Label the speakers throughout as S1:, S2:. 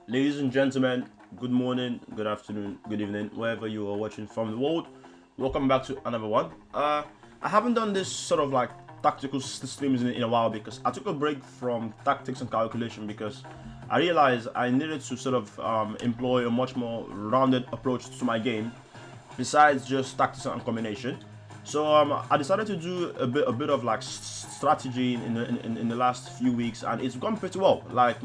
S1: Ladies and gentlemen, good morning, good afternoon, good evening, wherever you are watching from the world. Welcome back to another one. I haven't done this sort of like tactical streams in a while because I took a break from tactics and calculation because I realized I needed to sort of employ a much more rounded approach to my game besides just tactics and combination. So I decided to do a bit of like strategy in the last few weeks, and it's gone pretty well. Like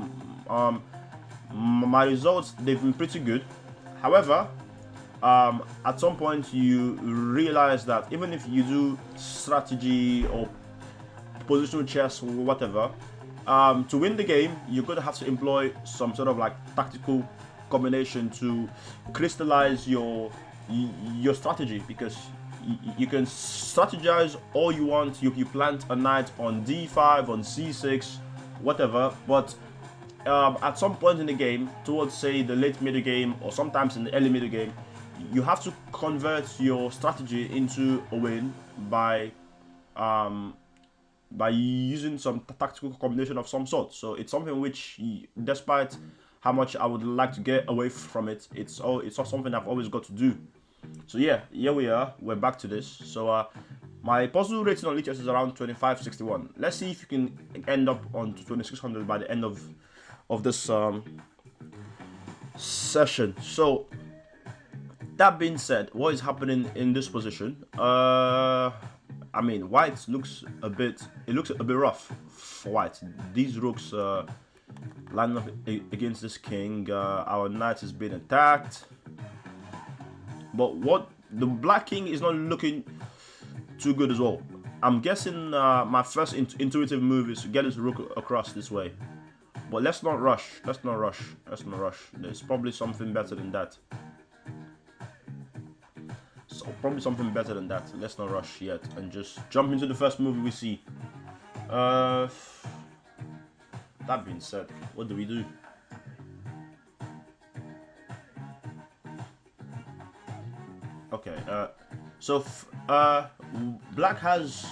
S1: my results, they've been pretty good. However, at some point you realize that even if you do strategy or positional chess or whatever, to win the game you're going to have to employ some sort of like tactical combination to crystallize your strategy, because you can strategize all you want. You plant a knight on d5, on c6, whatever, but at some point in the game, towards say the late middle game or sometimes in the early middle game, you have to convert your strategy into a win by using some tactical combination of some sort. So it's something which, despite how much I would like to get away from it, it's not something I've always got to do. So yeah, here we are. We're back to this. So my puzzle rating on Lichess is around 2561. Let's see if you can end up on 2600 by the end of this session. So that being said, what is happening in this position? I mean, white looks a bit rough for white. These rooks line up against this king. Our knight is being attacked, but what the black king is not looking too good as well. I'm guessing my first intuitive move is to get his rook across this way. But let's not rush. There's probably something better than that. Let's not rush yet and just jump into the first movie we see. That being said, what do we do? Okay, so black has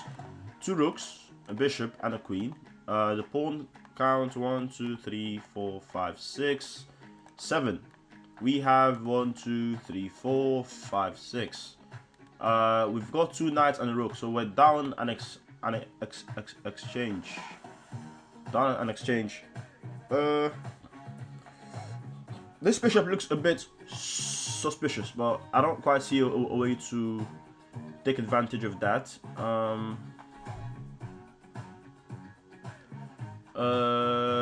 S1: two rooks, a bishop, and a queen. The pawn count 1, 2, 3, 4, 5, 6, 7. We have 1, 2, 3, 4, 5, 6. We've got two knights and a rook, so we're down an exchange. This bishop looks a bit suspicious, but I don't quite see a way to take advantage of that.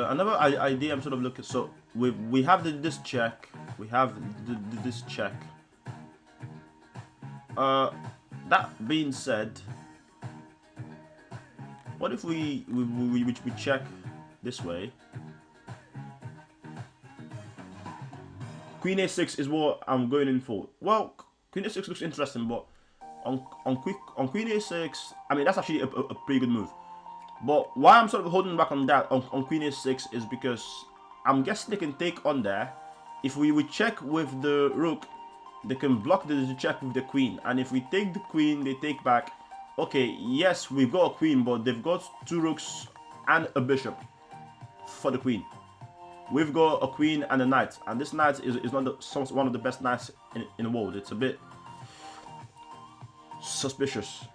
S1: Another idea I'm sort of looking. So we have this check. We have this check. That being said, what if we check this way? Queen a6 is what I'm going in for. Well, Queen a6 looks interesting, but on Queen a6, I mean that's actually a pretty good move. But why I'm sort of holding back on that on Queen a6 is because I'm guessing they can take on there. If we check with the rook, they can block the check with the queen, and if we take the queen, they take back. Okay, yes, we've got a queen, but they've got two rooks and a bishop for the queen. We've got a queen and a knight, and this knight is one of the best knights in the world. It's a bit suspicious.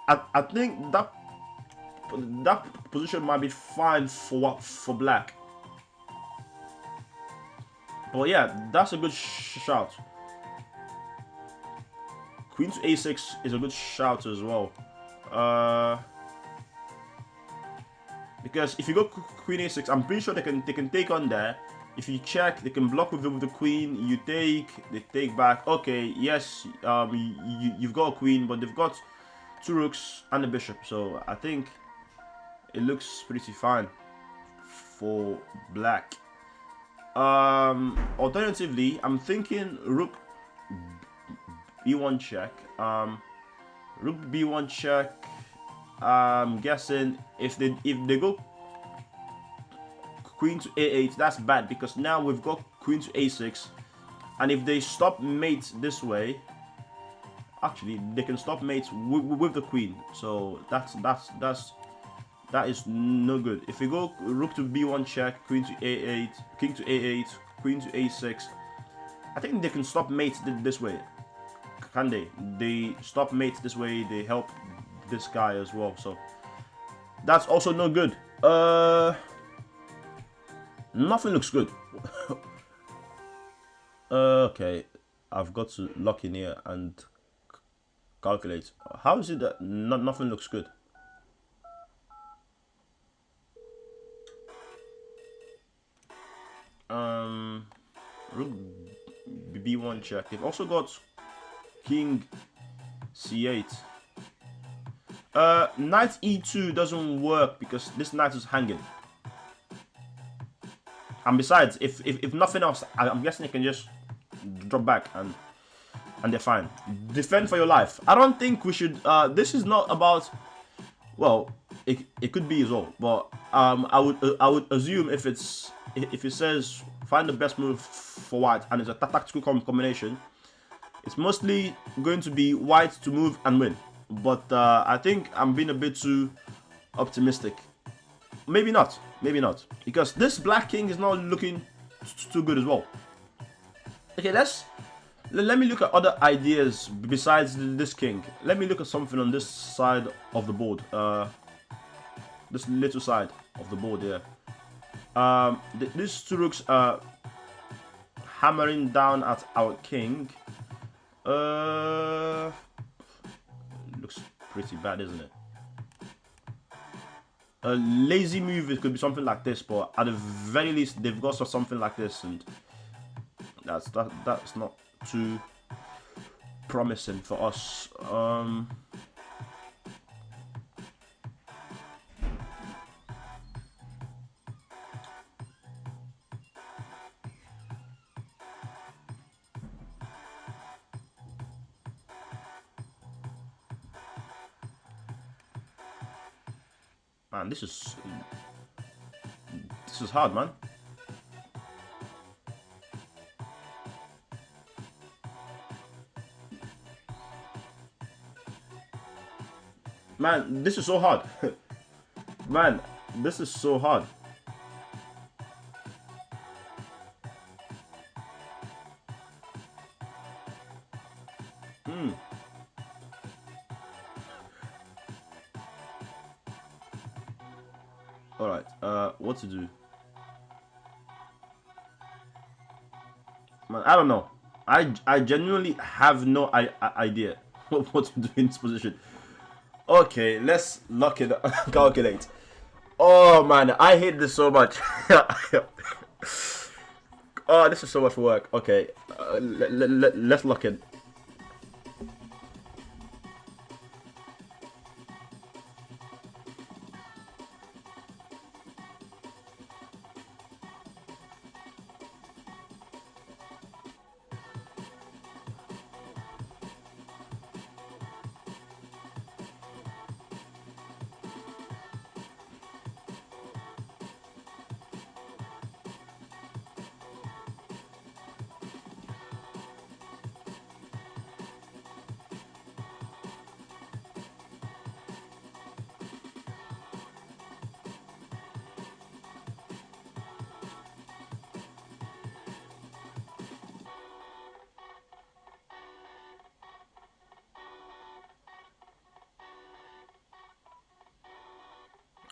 S1: I think that position might be fine for black. But yeah, that's a good shout. Queen to a6 is a good shout as well. Because if you go Queen a6, I'm pretty sure they can take on there. If you check, they can block with the queen. You take, they take back. Okay, yes, you've got a queen, but they've got two rooks and a bishop. So I think it looks pretty fine for black. Alternatively, I'm thinking rook b1 check. Rook b1 check. I'm guessing if they go queen to a8, that's bad, because now we've got queen to a6, and if they stop mate this way, actually they can stop mate with the queen. So that is no good. If we go rook to b1 check, queen to a8, king to a8, queen to a6. I think they can stop mate this way. Can they? They stop mate this way. They help this guy as well. So that's also no good. Nothing looks good. Okay, I've got to lock in here and calculate. How is it that nothing looks good? Rook b1 check. They've also got king c8. Knight e2 doesn't work because this knight is hanging. And besides, if nothing else, I'm guessing you can just drop back and they're fine. Defend for your life. I don't think we should. This is not about. Well, it could be as well, but I would assume if it says find the best move for white and it's a tactical combination, it's mostly going to be white to move and win. But I think I'm being a bit too optimistic. Maybe not, because this black king is not looking too good as well. Okay, let me look at other ideas besides this king. Let me look at something on this side of the board. This little side of the board here. These two rooks are hammering down at our king. Looks pretty bad, isn't it? A lazy move, it could be something like this, but at the very least they've got something like this, and that's not too promising for us. Man, this is hard, man. Man, this is so hard. Man, this is so hard. Alright, what to do? Man, I don't know. I genuinely have no idea what to do in this position. Okay, let's lock it up. Calculate. Oh man, I hate this so much. Oh, this is so much work. Okay, let's lock in.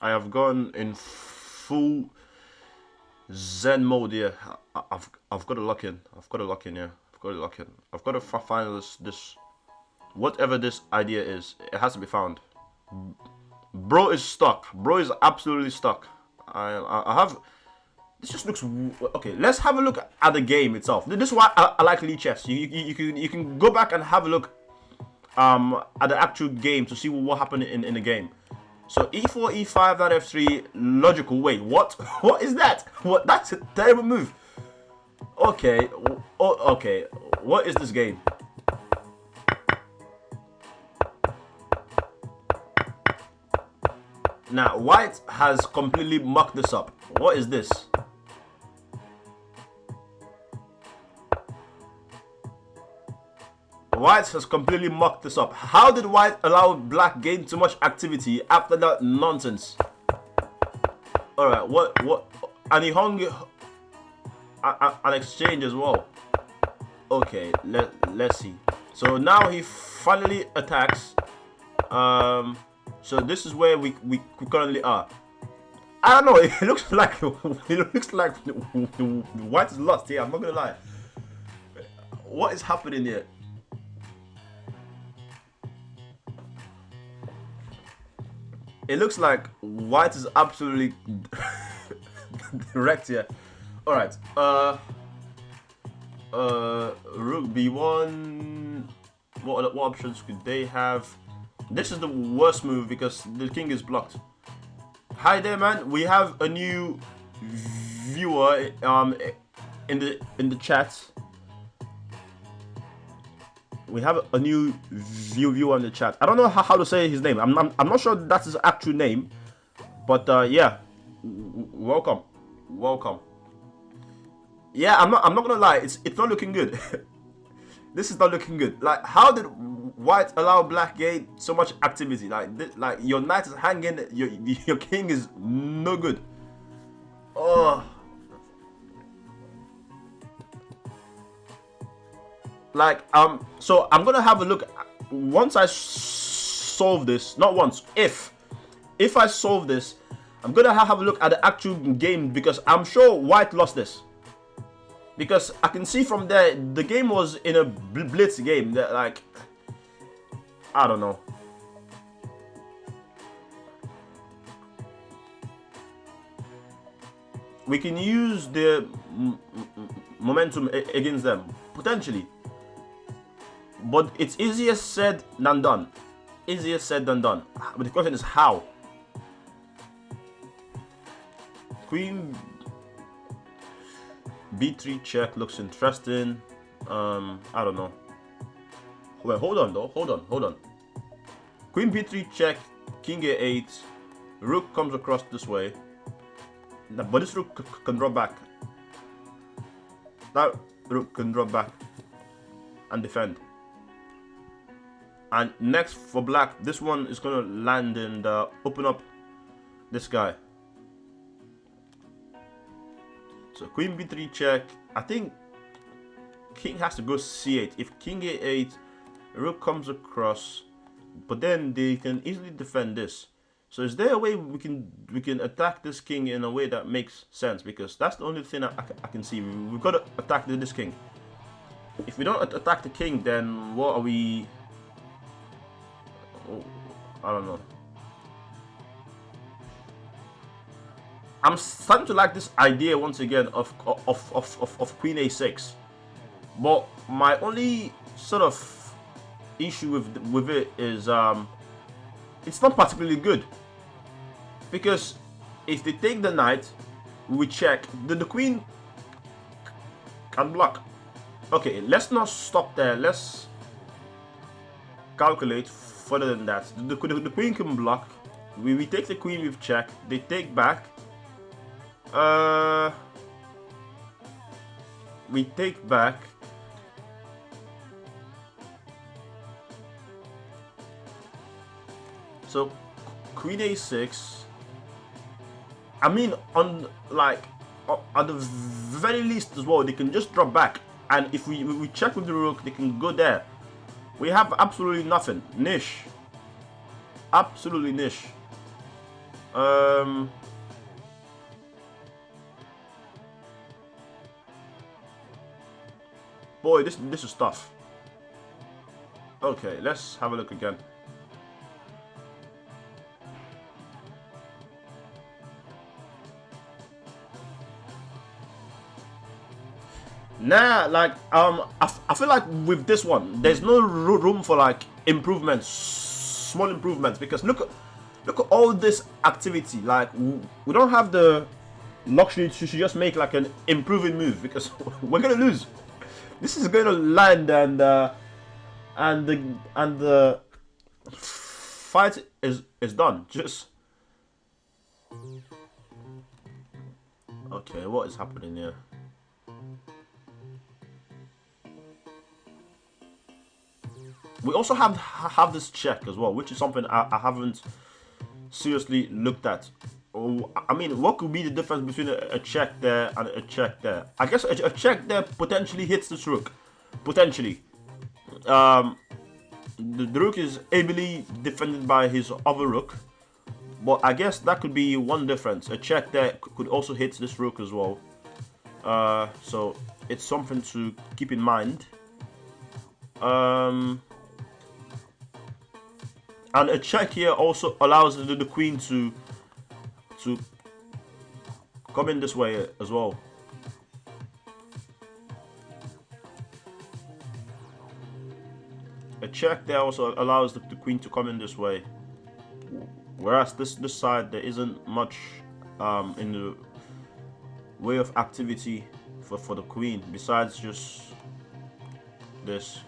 S1: I have gone in full Zen mode here. I've got to lock in. I've got to lock in. Yeah, I've got to lock in. I've got to find this whatever this idea is. It has to be found. Bro is stuck. Bro is absolutely stuck. I have. This just looks okay. Let's have a look at the game itself. This is why I like Lichess. You can go back and have a look at the actual game to see what happened in the game. So e4, e5, knight f3, logical. Wait, what? What is that? What? That's a terrible move. Okay, okay. What is this game? Now, white has completely mucked this up. What is this? White has completely mucked this up. How did white allow black gain too much activity after that nonsense? Alright, what? And he hung... an exchange as well. Okay, let's see. So now he finally attacks. So this is where we currently are. I don't know. It looks like white is lost here. I'm not gonna lie. What is happening here? It looks like white is absolutely wrecked here. All right. Rook b1. What options could they have? This is the worst move because the king is blocked. Hi there, man. We have a new viewer in the chat. We have a new viewer in the chat. I don't know how to say his name. I'm not sure that's his actual name, but yeah, welcome. Yeah, I'm not gonna lie. It's not looking good. This is not looking good. Like, how did white allow black gate so much activity? Like your knight is hanging. Your king is no good. Oh. Like, so I'm gonna have a look once I solve this. Not once, if I solve this, I'm gonna have a look at the actual game because I'm sure white lost this. Because I can see from there the game was in a blitz game. That, like, I don't know. We can use the momentum against them potentially. But it's easier said than done. Easier said than done. But the question is how? Queen b3 check looks interesting. I don't know. Wait, hold on though. Hold on. Queen b3 check, king a8. Rook comes across this way. But this rook can drop back. That rook can drop back and defend. And next for black, this one is gonna land and open up this guy. So queen b3 check. I think king has to go c8. If king a8, rook comes across, but then they can easily defend this. So is there a way we can attack this king in a way that makes sense? Because that's the only thing I can see. We've got to attack this king. If we don't attack the king, then what are we? Oh, I don't know. I'm starting to like this idea once again of queen a6, but my only sort of issue with it is it's not particularly good, because if they take the knight, we check, the queen can block. Okay, let's not stop there. Let's calculate further than that. The queen can block. We take the queen with check. They take back. We take back. So queen a6. I mean, on like at the very least as well, they can just drop back, and if we check with the rook, they can go there. We have absolutely nothing. Niche. Absolutely niche. Boy, this is tough. Okay, let's have a look again. Nah, like I feel like with this one, there's no room for like improvements, small improvements, because look at all this activity. Like we don't have the luxury to just make like an improving move, because we're gonna lose. This is gonna land, and the fight is done. Just okay. What is happening here? We also have this check as well, which is something I haven't seriously looked at. I mean, what could be the difference between a check there and a check there? I guess a check there potentially hits this rook. Potentially. The rook is ably defended by his other rook. But I guess that could be one difference. A check there could also hit this rook as well. So it's something to keep in mind. And a check here also allows the queen to come in this way as well. A check there also allows the queen to come in this way. Whereas this side, there isn't much in the way of activity for the queen besides just this.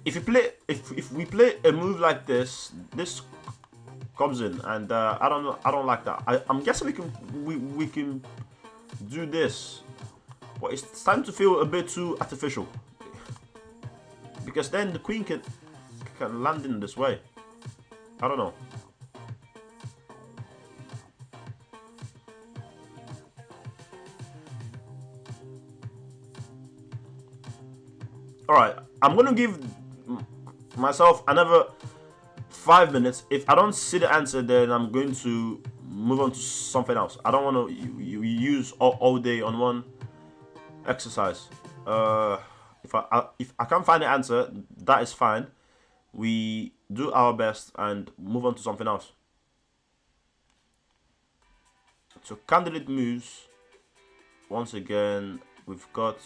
S1: If we play a move like this comes in, and I don't like that. I'm guessing we can do this, but it's starting to feel a bit too artificial, because then the queen can land in this way. I don't know. All right, I'm gonna give myself another 5 minutes. If I don't see the answer, then I'm going to move on to something else. I don't want to use all day on one exercise. If I can't find the answer, that is fine. We do our best and move on to something else. So candidate moves. Once again, we've got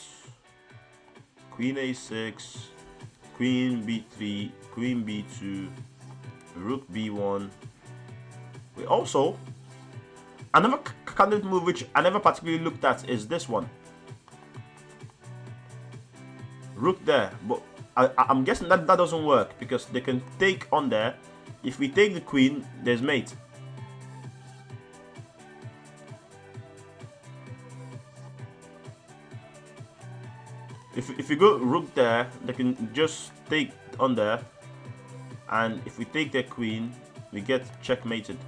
S1: Queen A6, Queen B3, Queen B2, Rook B1. We also, another candidate move which I never particularly looked at is this one. Rook there, but I'm guessing that doesn't work because they can take on there. If we take the queen, there's mate. If you go rook there, they can just take on there, and if we take their queen, we get checkmated.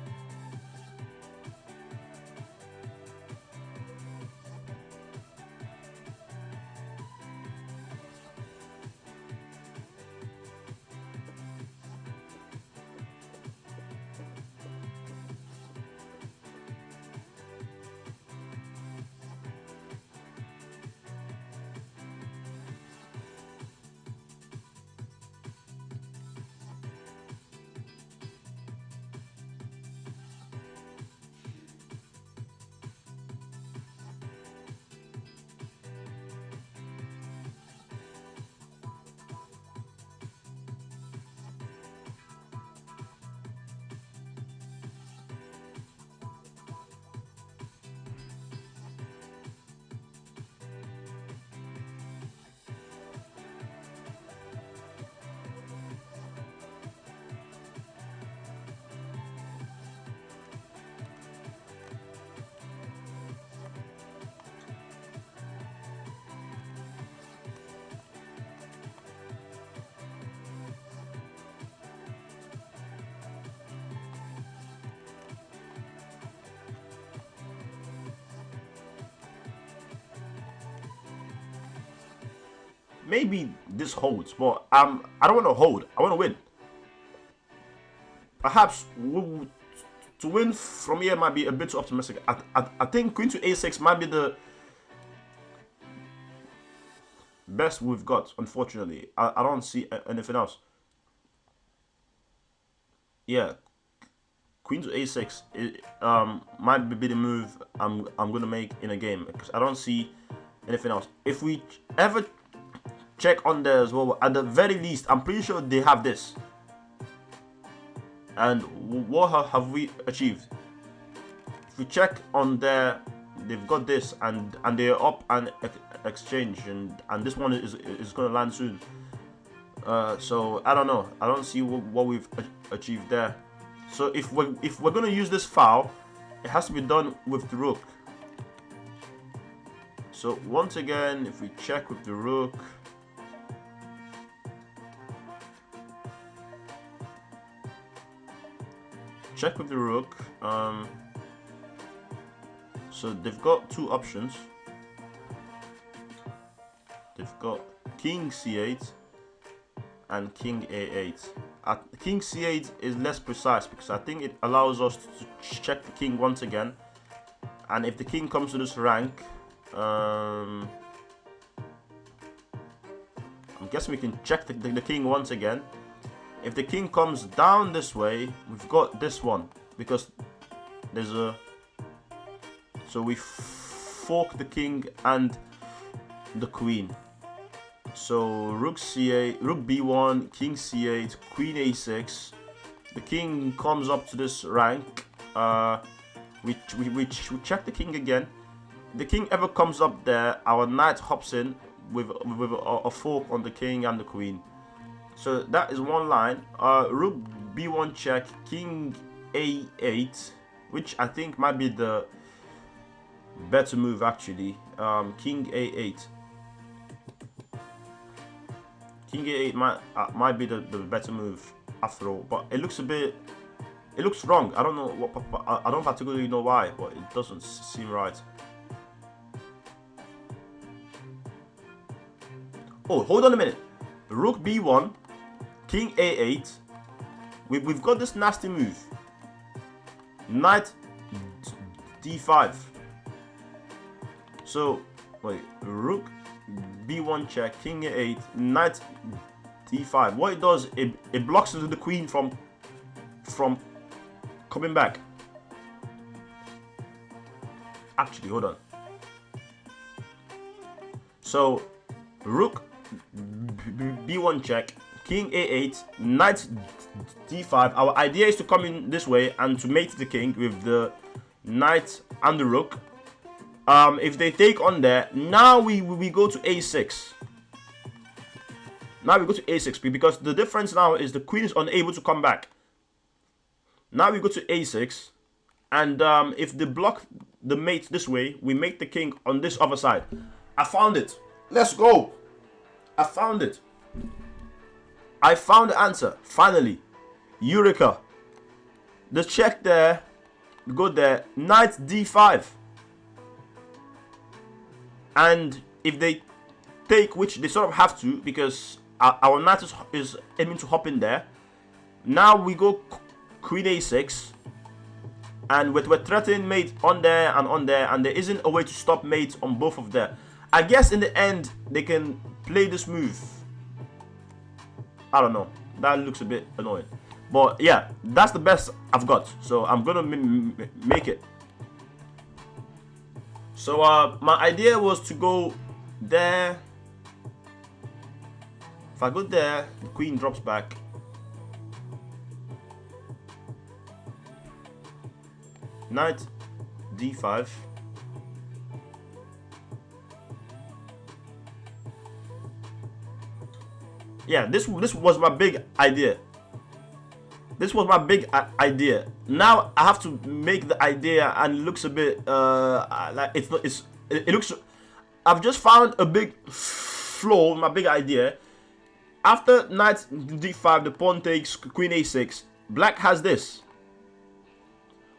S1: Maybe this holds, but I don't want to hold. I want to win. Perhaps to win from here might be a bit too optimistic. I think queen to a6 might be the best we've got, unfortunately. I don't see anything else. Yeah, queen to a6 might be the move I'm gonna make in a game, because I don't see anything else. If we ever check on there as well, at the very least, I'm pretty sure they have this. And what have we achieved? If we check on there, they've got this, and they're up and exchange, and this one is gonna land soon. So I don't know. I don't see what we've achieved there. So if we're gonna use this foul, it has to be done with the rook. So So once again, if we check with the rook, so they've got two options. They've got king c8 and king a8. King c8 is less precise because I think it allows us to check the king once again, and if the king comes to this rank, I'm guessing we can check the king once again. If the king comes down this way, we've got this one because there's a, so we fork the king and the queen. So rook c8, rook b1, king c8, queen a6. The king comes up to this rank. We check the king again. The king ever comes up there, our knight hops in with a fork on the king and the queen. So that is one line. Rook b1 check, king a8, which I think might be the better move actually. King a8. King a8 might be the better move after all, but it looks wrong. I don't know what, I don't particularly know why, but it doesn't seem right. Oh, hold on a minute. Rook b1, king a8. We've got this nasty move. Knight d5. So wait, rook b1 check, king a8, knight d5. What it does, it blocks the queen from coming back. Actually, hold on. So rook b1 check, king a8, knight d5. Our idea is to come in this way and to mate the king with the knight and the rook. If they take on there, now we go to a6. Now we go to a6 because the difference now is the queen is unable to come back. Now we go to a6, and if they block the mate this way, we make the king on this other side. I found it. Let's go. I found it. I found the answer. Finally. Eureka. The check there. Go there. Knight d5. And if they take, which they sort of have to, because our knight is aiming to hop in there. Now we go queen a6. And we're threatening mate on there, and there isn't a way to stop mate on both of them. I guess in the end, they can play this move. I don't know. That looks a bit annoying. But yeah, that's the best I've got. So I'm going to make it. So my idea was to go there. If I go there, the queen drops back. Knight d5. Yeah, this was my big idea. This was my big idea. Now I have to make the idea, and it looks a bit like it looks. I've just found a big flaw with my big idea. After knight d5, the pawn takes queen a6. Black has this.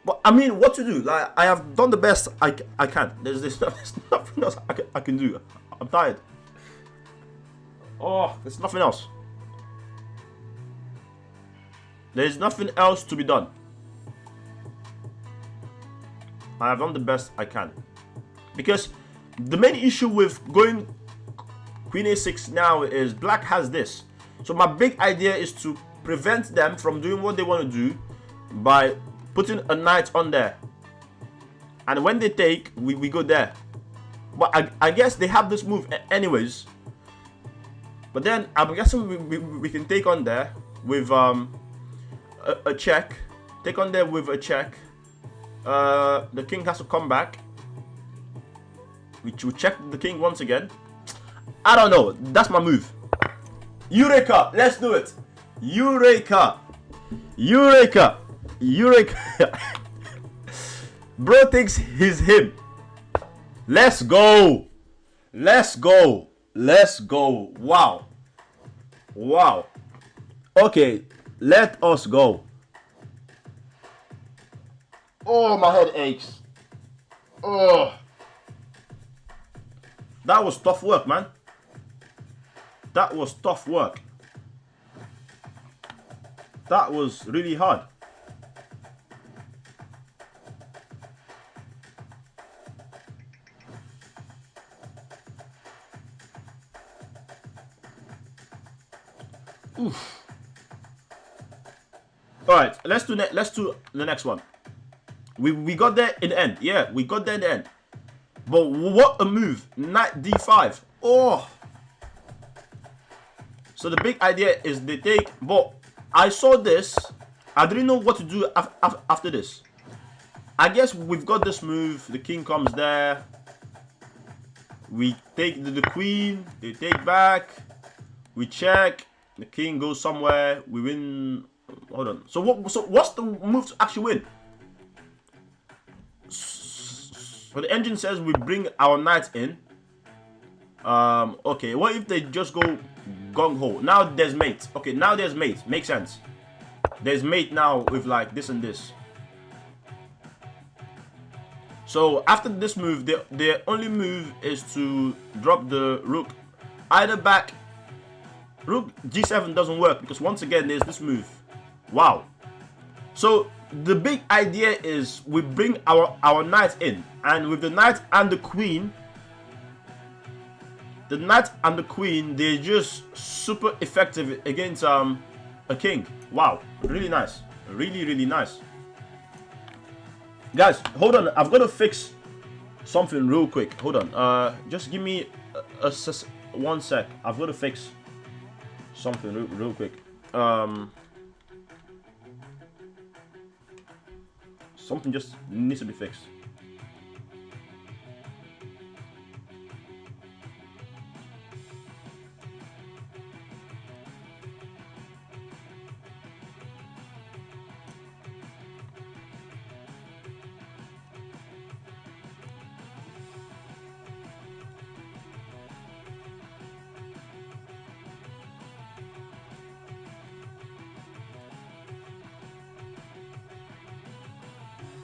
S1: But I mean, what to do? Like, I have done the best I can. There's nothing else I can do. I'm tired. Oh, there's nothing else. There's nothing else to be done. I have done the best I can. Because the main issue with going queen a6 now is black has this. So my big idea is to prevent them from doing what they want to do by putting a knight on there. And when they take, we go there. But I guess they have this move anyways. But then I'm guessing we can take on there with a check. Take on there with a check. The king has to come back. We check the king once again. I don't know. That's my move. Eureka! Let's do it. Eureka! Eureka! Eureka! Bro thinks he's him. Let's go. Let's go. Let's go. Wow. Wow. Okay, let us go. Oh, my head aches. Oh. That was tough work, man. That was tough work. That was really hard. Oof. All right, let's do the next one. We got there in the end. Yeah, we got there in the end. But what a move. Knight d5. Oh. So the big idea is they take... But I saw this. I didn't know what to do after this. I guess we've got this move. The king comes there. We take the queen. They take back. We check. The king goes somewhere. We win. Hold on. So what's the move to actually win? So the engine says we bring our knight in. Okay. What if they just go gung ho? Now there's mate. Okay. Now there's mate. Makes sense. There's mate now with like this and this. So after this move, their only move is to drop the rook either back. Rook g7 doesn't work because once again there's this move. Wow. So the big idea is we bring our knight in, and with the knight and the queen, they're just super effective against a king. Wow, really nice, really nice. Guys, hold on. I've got to fix something real quick. Hold on. Just give me a 1 sec. I've got to fix something real quick. Something just needs to be fixed.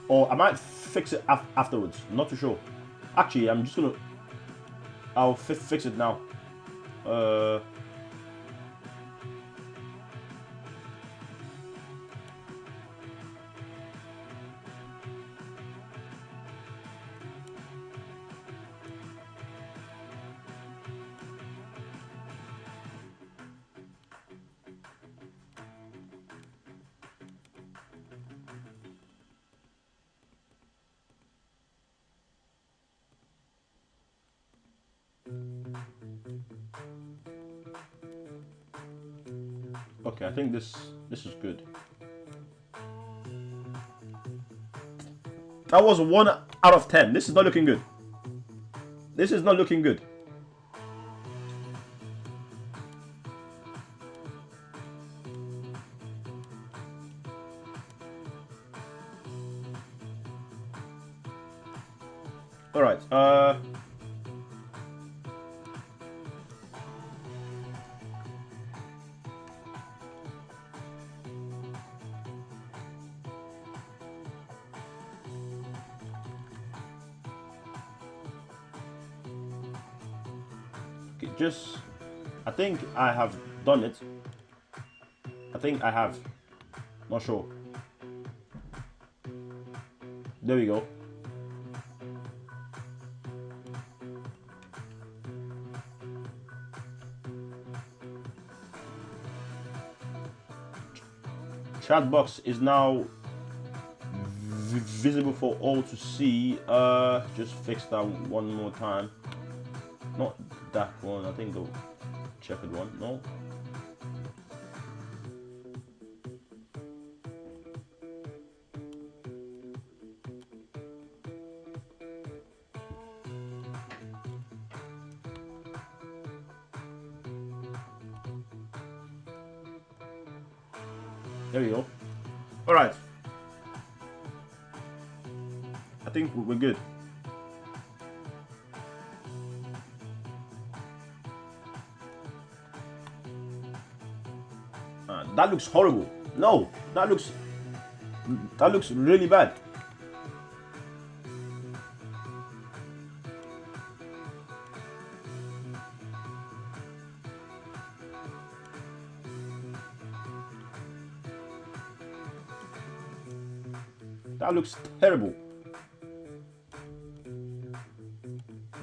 S1: Or I might fix it afterwards. I'm not too sure. Actually, I'm just gonna... I'll fix it now. Okay, I think this is good. That was 1 out of 10. This is not looking good. This is not looking good. All right. Just, I think I have done it. I think I have. Not sure. There we go. Chat box is now visible for all to see. Just fix that one more time. Not that one, I think the checkered one. No. There we go. All right. I think we're good. That looks horrible. No, that looks really bad. That looks terrible.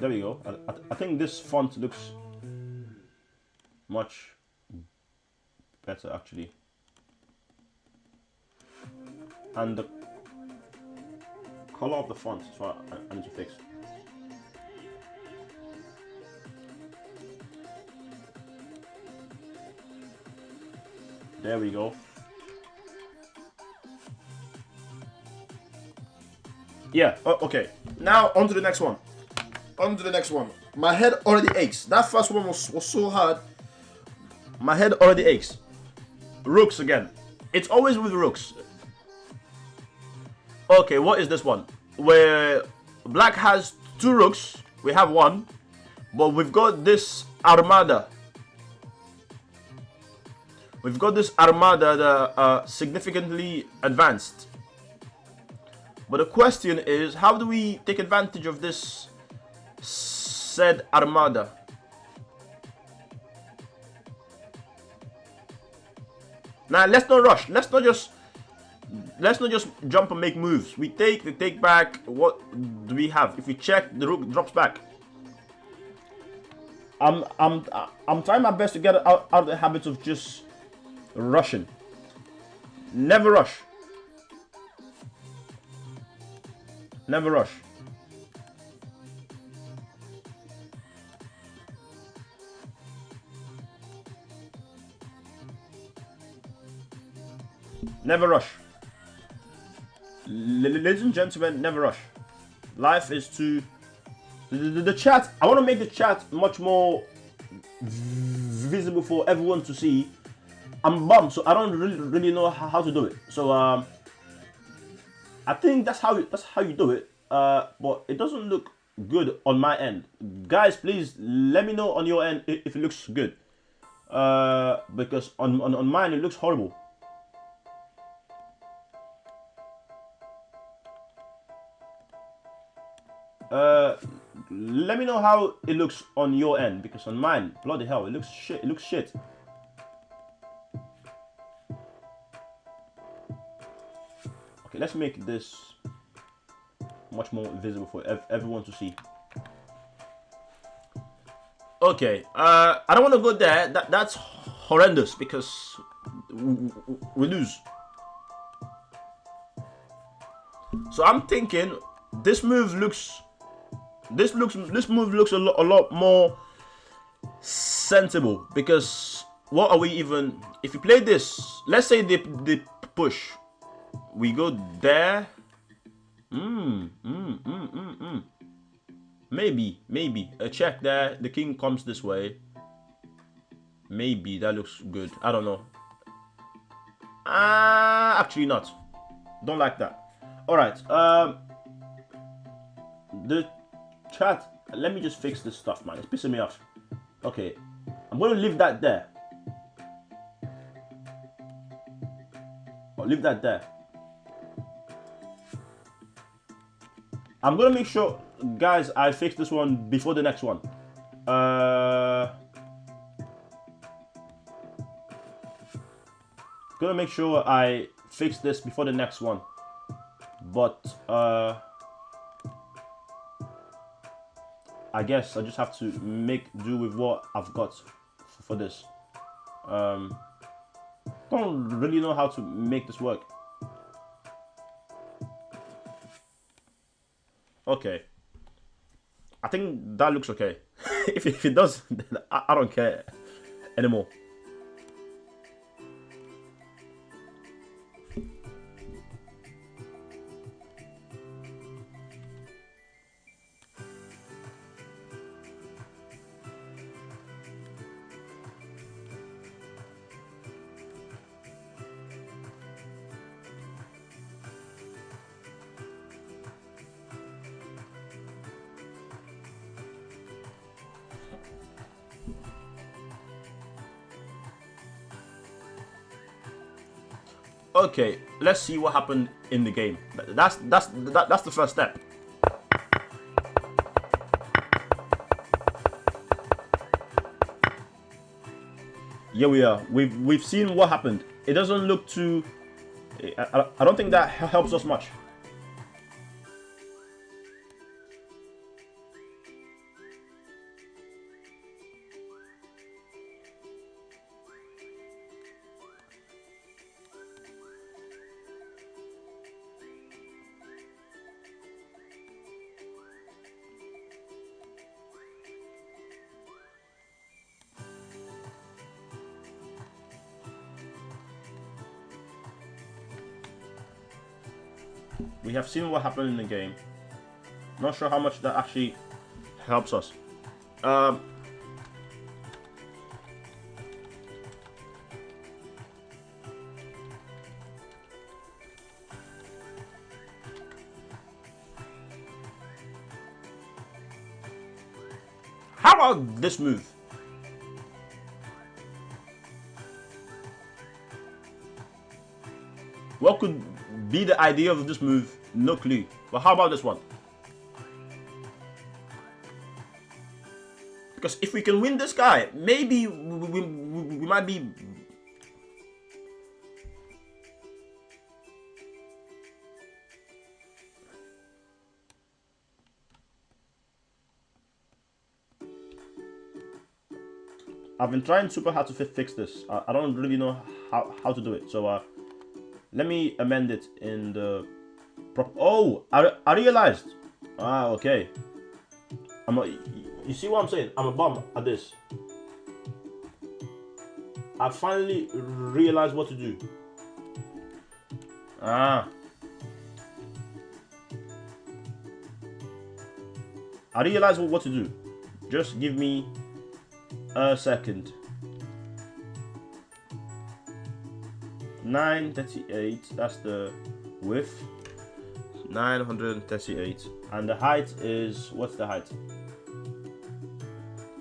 S1: There we go. I think this font looks much better actually. And the color of the font is what I need to fix. There we go. Yeah, okay. Now on to the next one. On to the next one. My head already aches. That first one was so hard. My head already aches. Rooks again. It's always with rooks. Okay, what is this one? Where black has 2 rooks. We have 1. But we've got this armada. We've got this armada that significantly advanced. But the question is, how do we take advantage of this said armada? Now let's not rush. Let's not just jump and make moves. We take back. What do we have? If we check, the rook drops back. I'm trying my best to get out of the habit of just rushing. Never rush. Never rush. Never rush. Ladies and gentlemen, never rush. Life is too... The chat, I want to make the chat much more visible for everyone to see. I'm bummed, so I don't really know how to do it. So I think that's how you do it. But it doesn't look good on my end. Guys, please let me know on your end if it looks good. Because on mine it looks horrible. Let me know how it looks on your end, because on mine, bloody hell, it looks shit. It looks shit. Okay, let's make this much more visible for everyone to see. Okay, I don't want to go there. That's horrendous because we lose. So I'm thinking this move looks. This move looks a lot more sensible, because what are we even? If you play this, let's say they push, we go there. Maybe a check there. The king comes this way. Maybe that looks good. I don't know. Actually not. Don't like that. All right. The chat, let me just fix this stuff, man. It's pissing me off. Okay, I'm gonna leave that there. I'll leave that there. I'm gonna make sure, guys, I fix this one before the next one. Gonna make sure I fix this before the next one. But I guess I just have to make do with what I've got for this. Don't really know how to make this work. Okay. I think that looks okay. if it does, then I don't care anymore. Okay, let's see what happened in the game. That's the first step. Here we are. We've seen what happened. It doesn't look too. I don't think that helps us much. We have seen what happened in the game. Not sure how much that actually helps us. How about this move? What could be the idea of this move? No clue. But how about this one? Because if we can win this guy, maybe we might be... I've been trying super hard to fix this. I don't really know how to do it. So let me amend it in the... Oh, I realized. Ah, okay. You see what I'm saying? I'm a bum at this. I finally realized what to do. Ah. I realized what to do. Just give me a second. 938, that's the width. 938. And the height is, what's the height?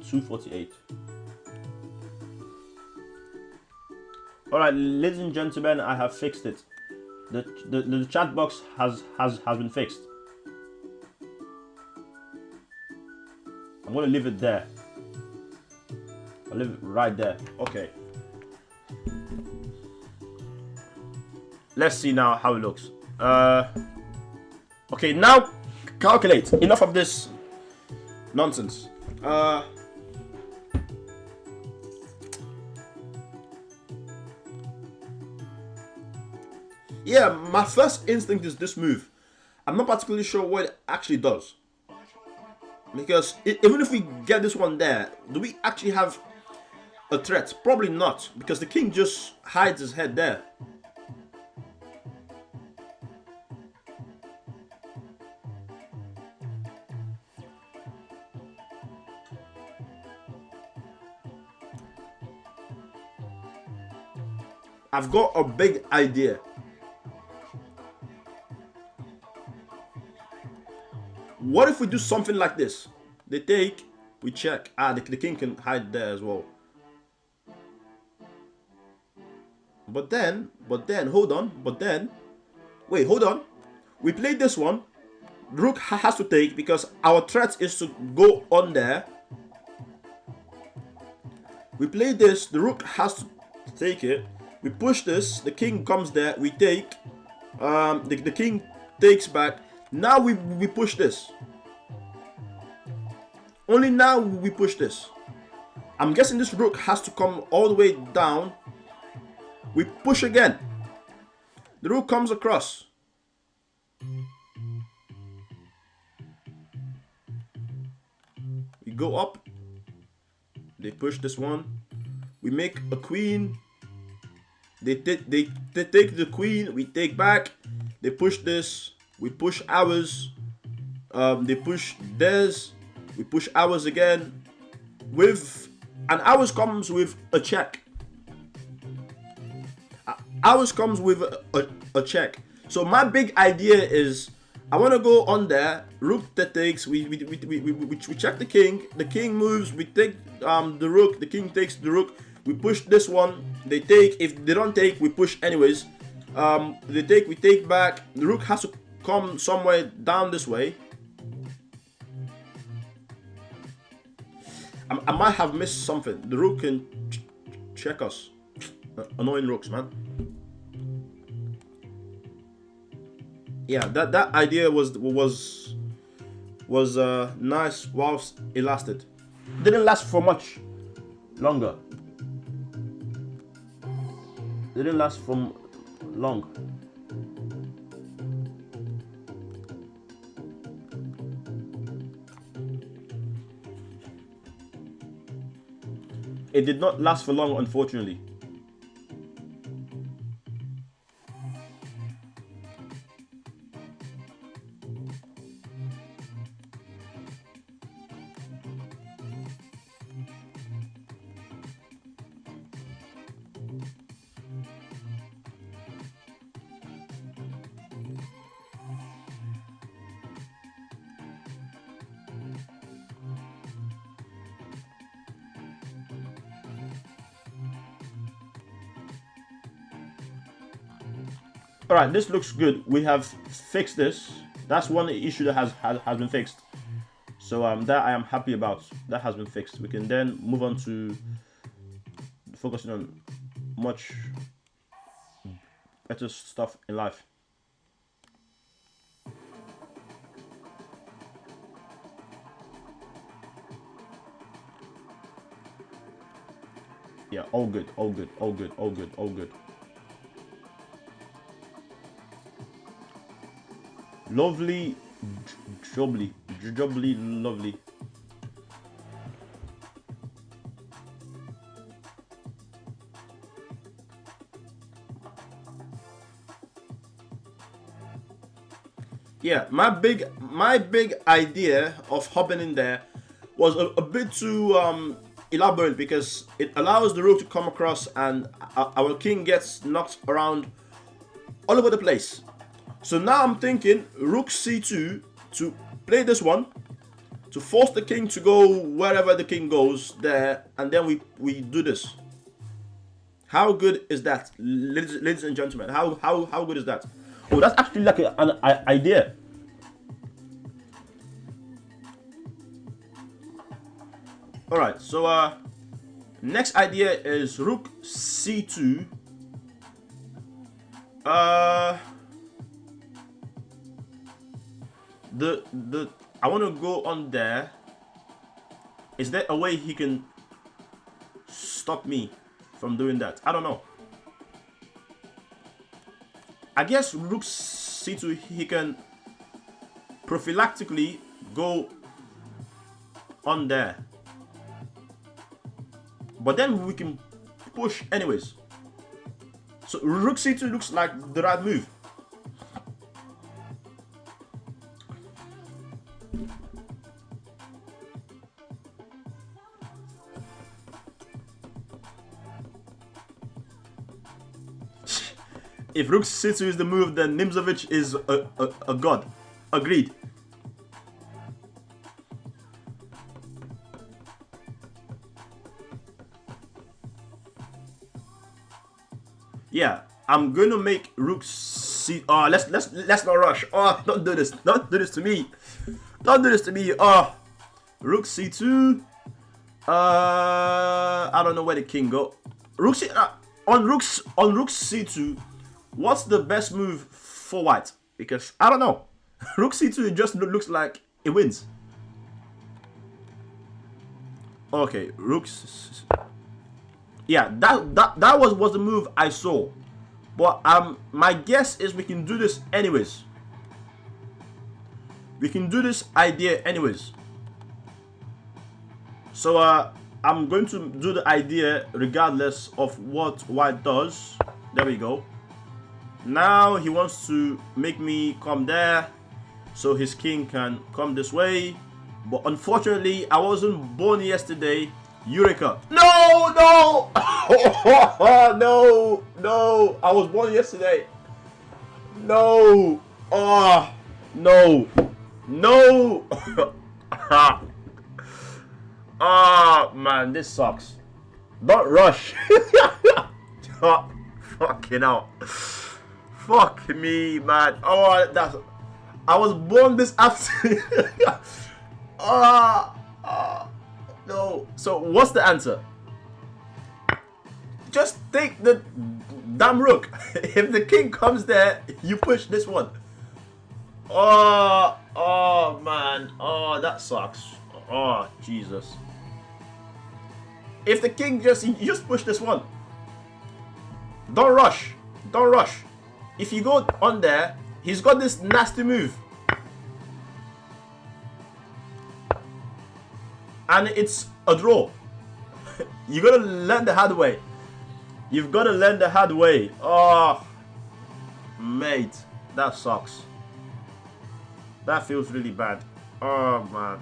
S1: 248. Alright, ladies and gentlemen, I have fixed it. The chat box has been fixed. I'm gonna leave it there. I'll leave it right there. Okay. Let's see now how it looks. Okay, now calculate. Enough of this nonsense. Yeah, my first instinct is this move. I'm not particularly sure what it actually does. Because even if we get this one there, do we actually have a threat? Probably not, because the king just hides his head there. I've got a big idea. What if we do something like this? They take, we check. Ah, the king can hide there as well. But then, hold on. Wait, hold on. We played this one. The rook has to take because our threat is to go on there. We play this. The rook has to take it. We push this. The king comes there. We take. The king takes back. Now we push this. Only now we push this. I'm guessing this rook has to come all the way down. We push again. The rook comes across. We go up. They push this one. We make a queen. They take the queen. We take back. They push this. We push ours. They push theirs. We push ours again. And ours comes with a check. Ours comes with a check. So my big idea is, I want to go on there. Rook that takes. We check the king. The king moves. We take the rook. The king takes the rook. We push this one. They take. If they don't take, we push anyways. we take back. The rook has to come somewhere down this way. I might have missed something. The rook can check us. Annoying rooks, man. Yeah, that idea was nice whilst it lasted. Didn't last for much longer. Didn't last for long. It did not last for long, unfortunately. All right, this looks good. We have fixed this. That's one issue that has been fixed. So that I am happy about. That has been fixed. We can then move on to focusing on much better stuff in life. Yeah, all good, all good, all good, all good, all good. Lovely, jubbly, lovely. Yeah, my big idea of hopping in there was a bit too elaborate, because it allows the rook to come across and our king gets knocked around all over the place. So now I'm thinking rook c2 to play this one, to force the king to go wherever the king goes there, and then we do this. How good is that, ladies and gentlemen? How good is that? Oh, that's actually like an idea. All right, so next idea is rook c2. I want to go on there. Is there a way he can stop me from doing that? I don't know. I guess rook c2, he can prophylactically go on there, but then we can push anyways. So rook c2 looks like the right move. If rook c2 is the move, then Nimzovich is a god. Agreed. Yeah, I'm going to make rook c. Oh, let's not rush. Oh, don't do this. Don't do this to me. Don't do this to me. Oh, rook c2. I don't know where the king go. Rook c. On rook c2. What's the best move for white? Because I don't know. Rook c2, it just looks like it wins. Okay, rooks. Yeah, that was the move I saw. But my guess is we can do this anyways. We can do this idea anyways. So I'm going to do the idea regardless of what white does. There we go. Now he wants to make me come there so his king can come this way. But unfortunately, I wasn't born yesterday. Eureka. No, no. No, no. I was born yesterday. No. Oh, no. No. Oh, man, this sucks. Don't rush. Oh, fucking hell. Fuck me, man. Oh, that's. I was born this afternoon. No. So what's the answer? Just take the damn rook. If the king comes there, you push this one. Oh man. Oh, that sucks. Oh, Jesus. If the king you just push this one. Don't rush. Don't rush. If you go on there, he's got this nasty move. And it's a draw. You gotta learn the hard way. You've gotta learn the hard way. Oh, mate, that sucks. That feels really bad. Oh, man.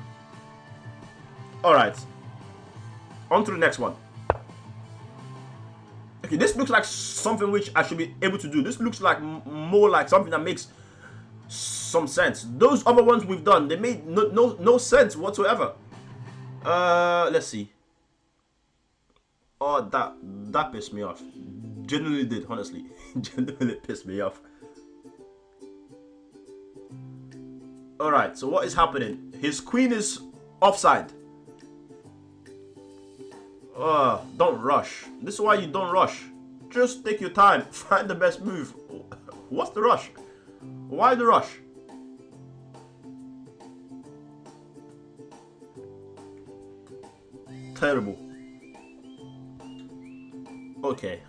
S1: Alright. On to the next one. Okay, this looks like something which I should be able to do. This looks like more like something that makes some sense. Those other ones we've done, they made no sense whatsoever. Let's see. Oh, that pissed me off. Genuinely did, honestly. Genuinely pissed me off. Alright, so what is happening? His queen is offside. Don't rush. This is why you don't rush. Just take your time. Find the best move. What's the rush? Why the rush? Terrible. Okay.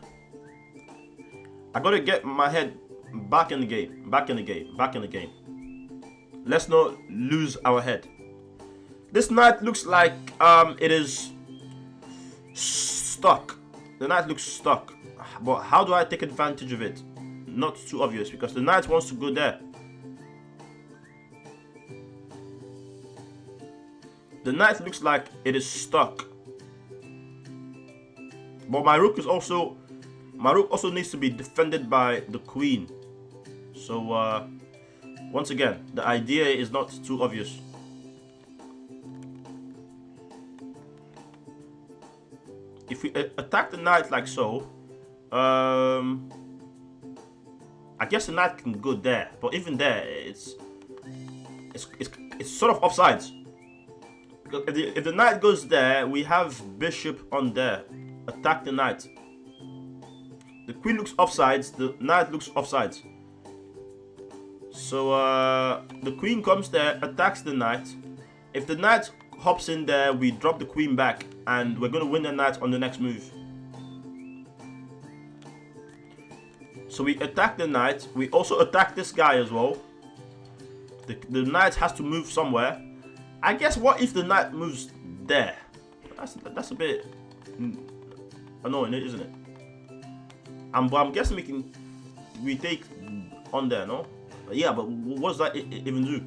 S1: I gotta get my head back in the game. Back in the game. Back in the game. Let's not lose our head. This knight looks like it is stuck. The knight looks stuck. But how do I take advantage of it? Not too obvious, because the knight wants to go there. The knight looks like it is stuck. But my rook also needs to be defended by the queen. So once again, the idea is not too obvious. If we attack the knight like so, I guess the knight can go there, but even there, it's sort of offsides. Because if the knight goes there, we have bishop on there. Attack the knight. The queen looks offsides. The knight looks offsides. So the queen comes there, attacks the knight. If the knight hops in there, we drop the queen back, and we're going to win the knight on the next move. So we attack the knight. We also attack this guy as well. The knight has to move somewhere. I guess what if the knight moves there? That's a bit annoying, isn't it? But I'm guessing we take on there, no? Yeah, but what does that even do?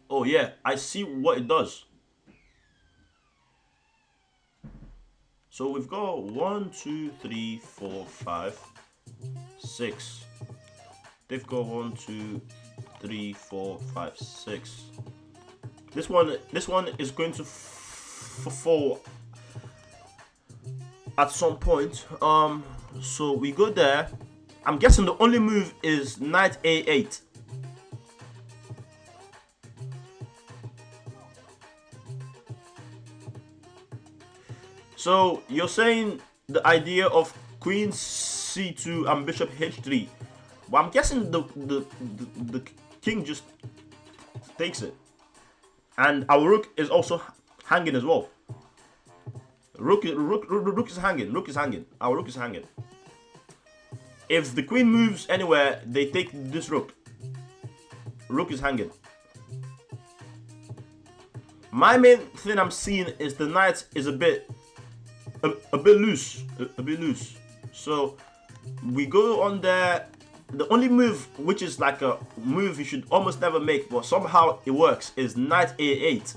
S1: Oh yeah, I see what it does. So we've got 1, 2, 3, 4, 5, 6. They've got 1, 2, 3, 4, 5, 6. This one is going to fall at some point. So we go there. I'm guessing the only move is knight a8. So you're saying the idea of queen c2 and bishop h3. Well, I'm guessing the king just takes it, and our rook is also hanging as well. Rook is hanging. Rook is hanging. Our rook is hanging. If the queen moves anywhere, they take this rook. Rook is hanging. My main thing I'm seeing is the knight is a bit loose. So we go on there. The only move, which is like a move you should almost never make, but somehow it works, is knight a8.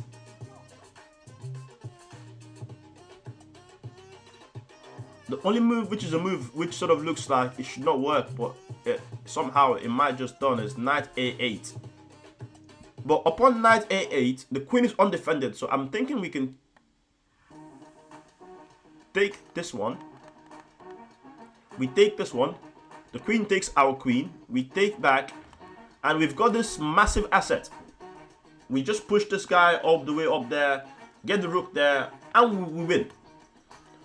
S1: The only move which is a move which sort of looks like it should not work, but somehow it might just done, is knight a8. But upon knight a8, the queen is undefended. So I'm thinking we can take this one. We take this one. The queen takes our queen. We take back. And we've got this massive asset. We just push this guy all the way up there. Get the rook there. And we win.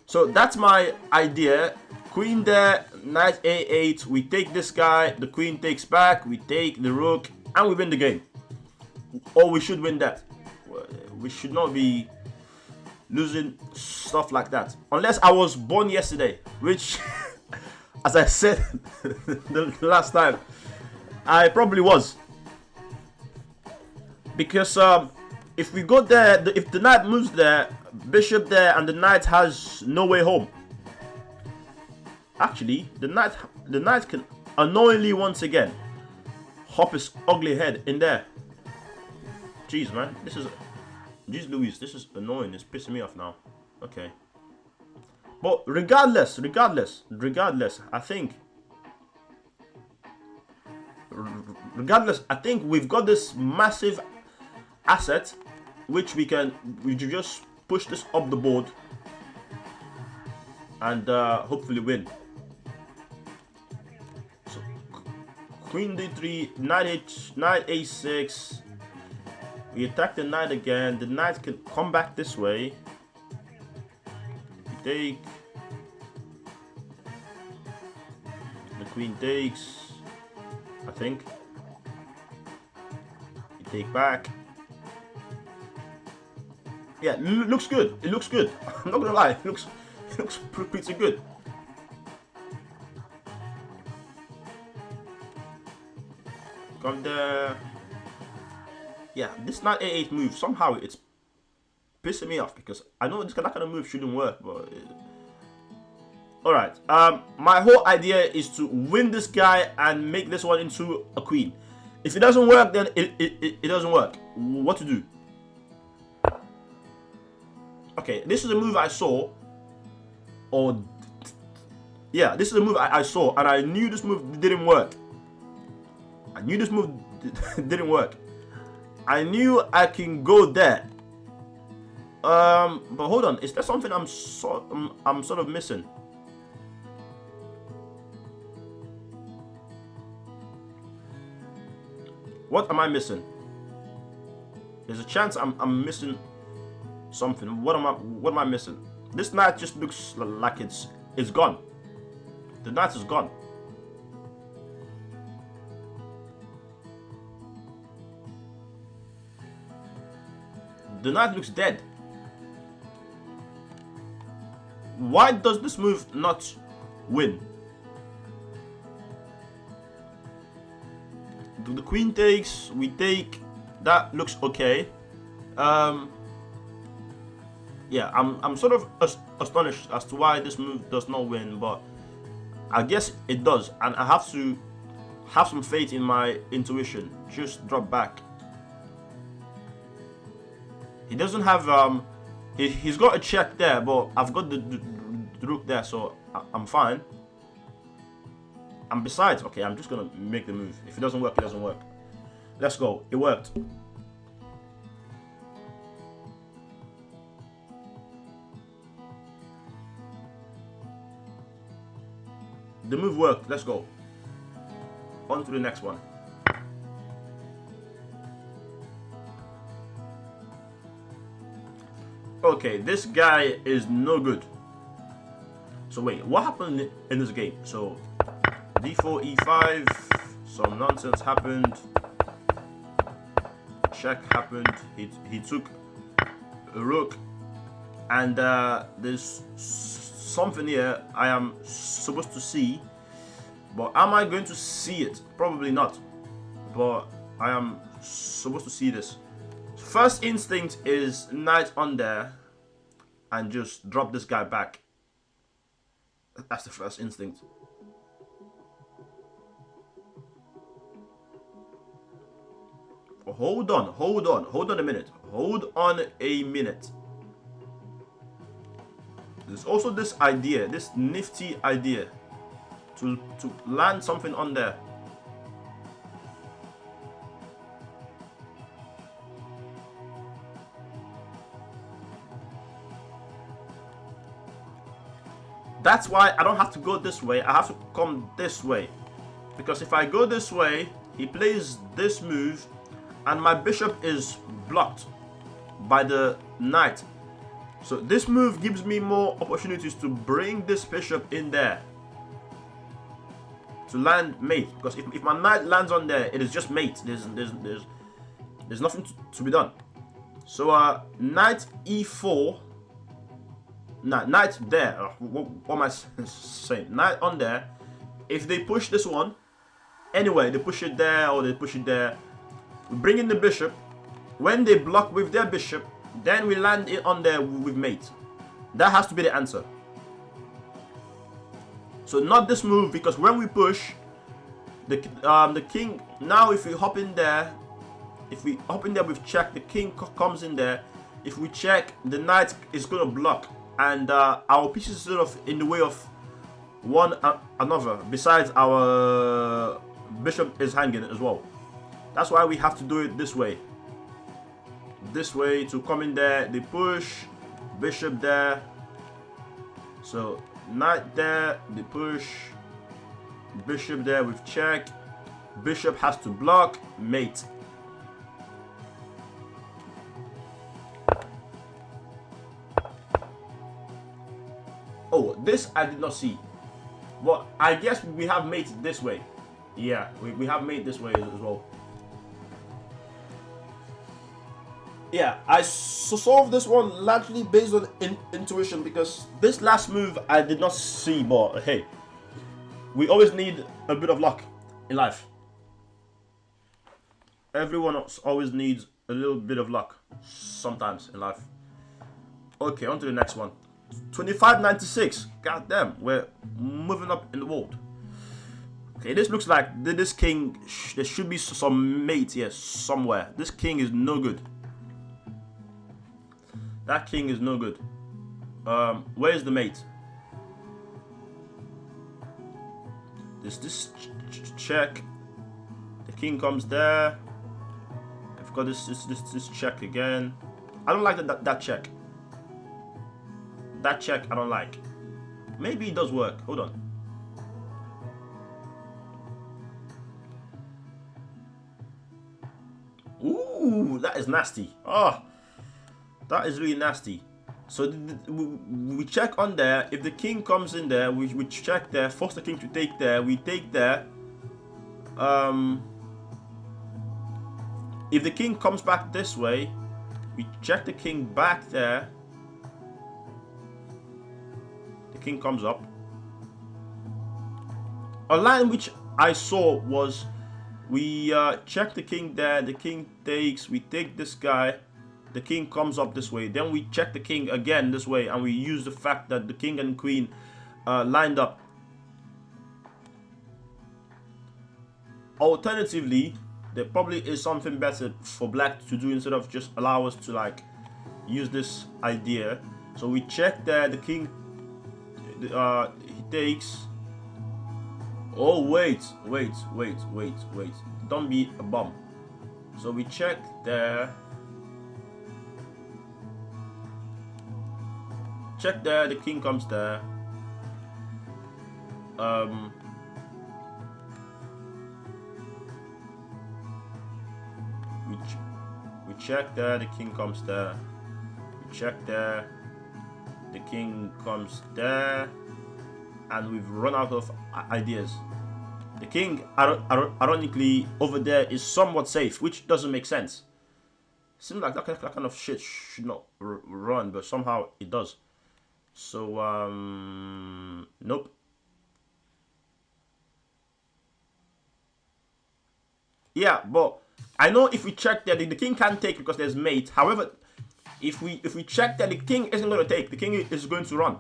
S1: So that's my idea. Queen there. Knight a8. We take this guy. The queen takes back. We take the rook. And we win the game. Or we should win that. We should not be losing stuff like that. Unless I was born yesterday. Which, as I said the last time, I probably was. Because if we go there, if the knight moves there, bishop there, and the knight has no way home. Actually, the knight can annoyingly once again hop his ugly head in there. Jeez, man, jeez Louise, this is annoying. It's pissing me off now. Okay. But regardless, I think we've got this massive asset which we just push this up the board and hopefully win. So queen d3, knight a6. We attack the knight again. The knight can come back this way. We take. The queen takes. I think. We take back. Yeah, looks good. It looks good. I'm not gonna lie. It looks pretty good. Come there. Yeah, this knight a8 move, somehow it's pissing me off because I know that kind of move shouldn't work, but alright. My whole idea is to win this guy and make this one into a queen. If it doesn't work, then it doesn't work. What to do? Okay, this is a move I saw. Or yeah, this is a move I saw, and I knew this move didn't work. I knew this move didn't work. I knew I can go there. But hold on, is there something I'm sort of missing? What am I missing? There's a chance I'm missing something. What am I missing? This knight just looks like it's gone. The knight is gone. The knight looks dead. Why does this move not win? The queen takes, we take. That looks okay. Yeah, I'm sort of astonished as to why this move does not win, but I guess it does, and I have to have some faith in my intuition. Just drop back. He doesn't have he's got a check there, but I've got the rook there, so I'm fine. And besides, okay, I'm just gonna make the move. If it doesn't work, it doesn't work. Let's go. It worked. The move worked. Let's go. On to the next one. Okay, this guy is no good. So wait, what happened in this game? So d4, e5, some nonsense happened. Check happened. He took a rook, and there's something here I am supposed to see, but am I going to see it? Probably not, but I am supposed to see this. First instinct is knight on there and just drop this guy back. That's the first instinct. Hold on a minute. Hold on a minute. There's also this idea, this nifty idea to land something on there. That's why I don't have to go this way. I have to come this way. Because if I go this way, he plays this move, and my bishop is blocked by the knight. So this move gives me more opportunities to bring this bishop in there to land mate. Because if my knight lands on there, it is just mate. There's nothing to be done. So knight e4. Knight there. What am I saying? Knight on there. If they push this one, anyway, they push it there or they push it there. We bring in the bishop. When they block with their bishop, then we land it on there with mate. That has to be the answer. So not this move, because when we push, the king. Now if we hop in there, with check, the king comes in there. If we check, the knight is gonna block, and our pieces are sort of in the way of one another. Besides, our bishop is hanging as well. That's why we have to do it this way. This way to come in there. They push, bishop there. So knight there, they push, bishop there with check. Bishop has to block, mate. Oh, this I did not see. But I guess we have mate this way. Yeah, we have mate this way as well. Yeah, I solved this one largely based on intuition, because this last move I did not see. But hey, we always need a bit of luck in life. Everyone always needs a little bit of luck sometimes in life. Okay, on to the next one. 2596. God damn, we're moving up in the world. Okay, this looks like this king. There should be some mate here somewhere. This king is no good. That king is no good. Where is the mate? This check. The king comes there. I've got this check again. I don't like that check. That check I don't like. Maybe it does work. Hold on. Ooh, that is nasty. Oh, that is really nasty. So we check on there. If the king comes in there, we check there. Force the king to take there. We take there. If the king comes back this way, we check the king back there. The king comes up. A line which I saw was we check the king there. The king takes. We take this guy. The king comes up this way. Then we check the king again this way, and we use the fact that the king and queen lined up. Alternatively, there probably is something better for black to do instead of just allow us to like use this idea. So we check there. The king he takes. Oh wait. Don't be a bum. So we check there. Check there, the king comes there. We check there, the king comes there. We check there, the king comes there. And we've run out of ideas. The king, ironically, over there is somewhat safe, which doesn't make sense. Seems like that kind of shit should not run, but somehow it does. So, nope. Yeah, but I know if we check that the king can't take because there's mate. However, if we check that the king isn't going to take, the king is going to run.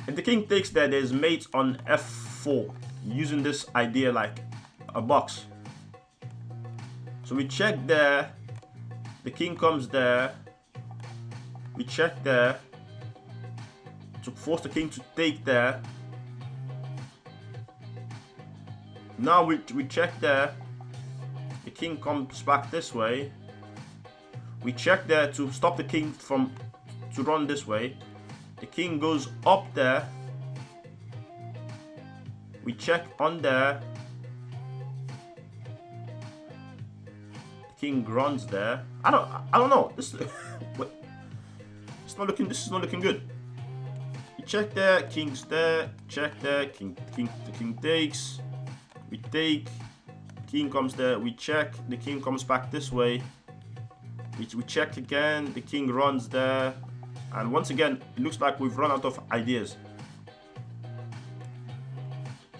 S1: If the king takes there, there's mate on f4, using this idea like a box. So we check there, the king comes there. We check there to force the king to take there. Now we check there. The king comes back this way. We check there to stop the king from to run this way. The king goes up there. We check on there. The king runs there. I don't know. This it's not looking. This is not looking good. We check there. King's there. Check there. The king takes. We take. King comes there. We check. The king comes back this way. We check again. The king runs there. And once again, it looks like we've run out of ideas.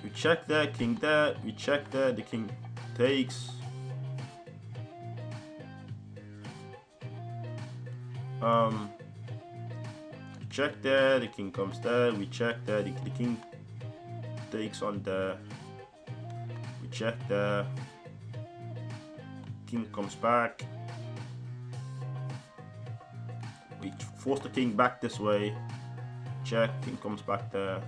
S1: We check there. King there. We check there. The king takes. Check there. The king comes there. We check there. The king takes on there. We check there. King comes back. We force the king back this way. Check. King comes back there.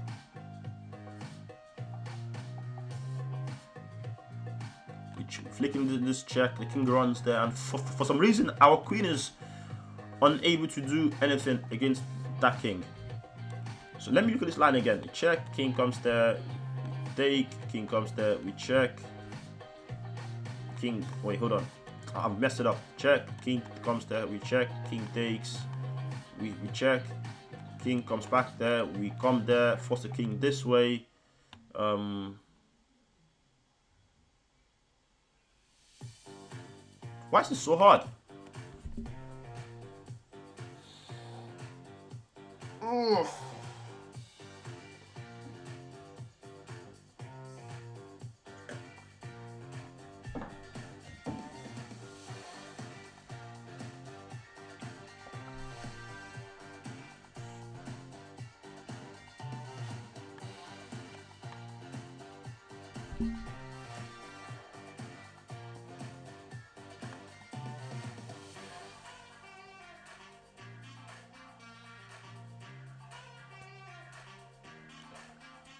S1: We flicking this check. The king runs there, and for some reason our queen is unable to do anything against that king. So let me look at this line again. We check. King comes there. Take. King comes there. We check. King. Wait, hold on. I've messed it up. Check. King comes there. We check. King takes. We check. King comes back there. We come there. Force the king this way. Why is this so hard? Ugh.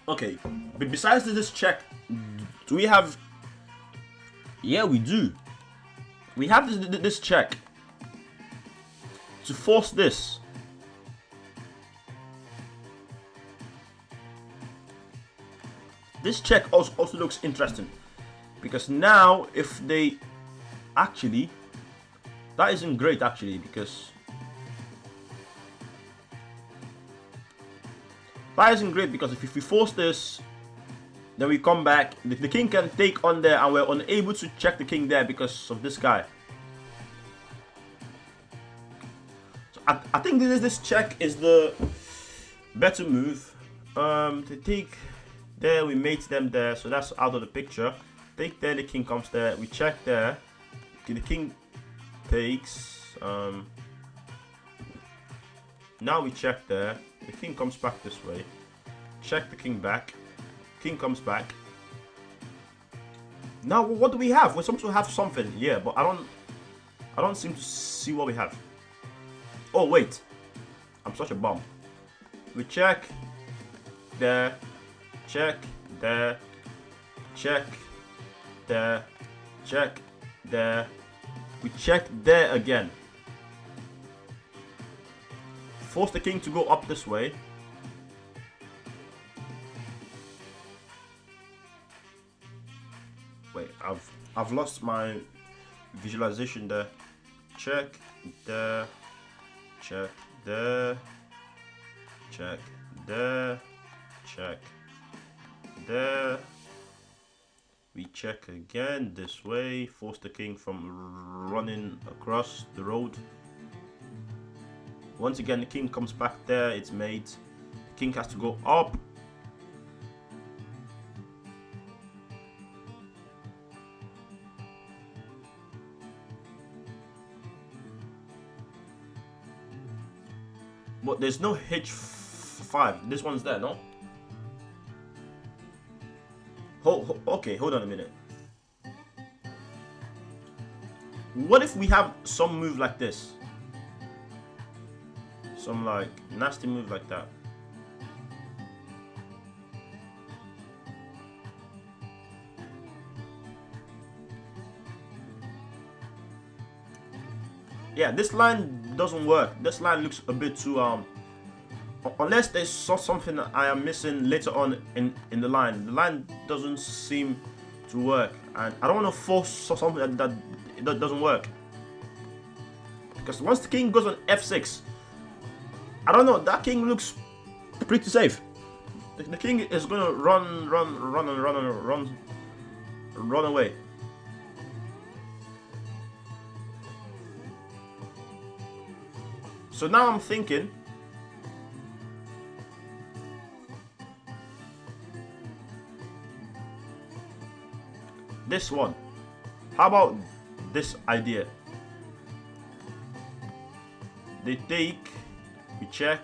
S1: Okay, but besides this check, do we have... Yeah, we do. We have this check to force this. This check also looks interesting, because now if they... Actually, that isn't great actually, because... That isn't great, because if we force this, then we come back, the king can take on there, and we're unable to check the king there because of this guy. So I think this check is the better move. To take there, we mate them there, so that's out of the picture. Take there, the king comes there, we check there, the king takes. Now we check there. The king comes back this way. Check the king back. King comes back. Now what do we have? We're supposed to have something, yeah, but I don't seem to see what we have. Oh wait, I'm such a bum. We check there, check there, check there, check there. We check there again. Force the king to go up this way. Wait, I've lost my visualization there. Check there, check there, check there, check there. We check again this way. Force the king from running across the road. Once again, the king comes back there, it's made. The king has to go up. But there's no H5. This one's there, no? Okay, hold on a minute. What if we have some move like this? Some like nasty move like that. Yeah, this line doesn't work. This line looks a bit too unless there's something that I am missing later on in the line. The line doesn't seem to work, and I don't want to force something that doesn't work. Because once the king goes on f6, I don't know, that king looks pretty safe. The king is gonna run away. So now I'm thinking, this one. How about this idea? They take, we check,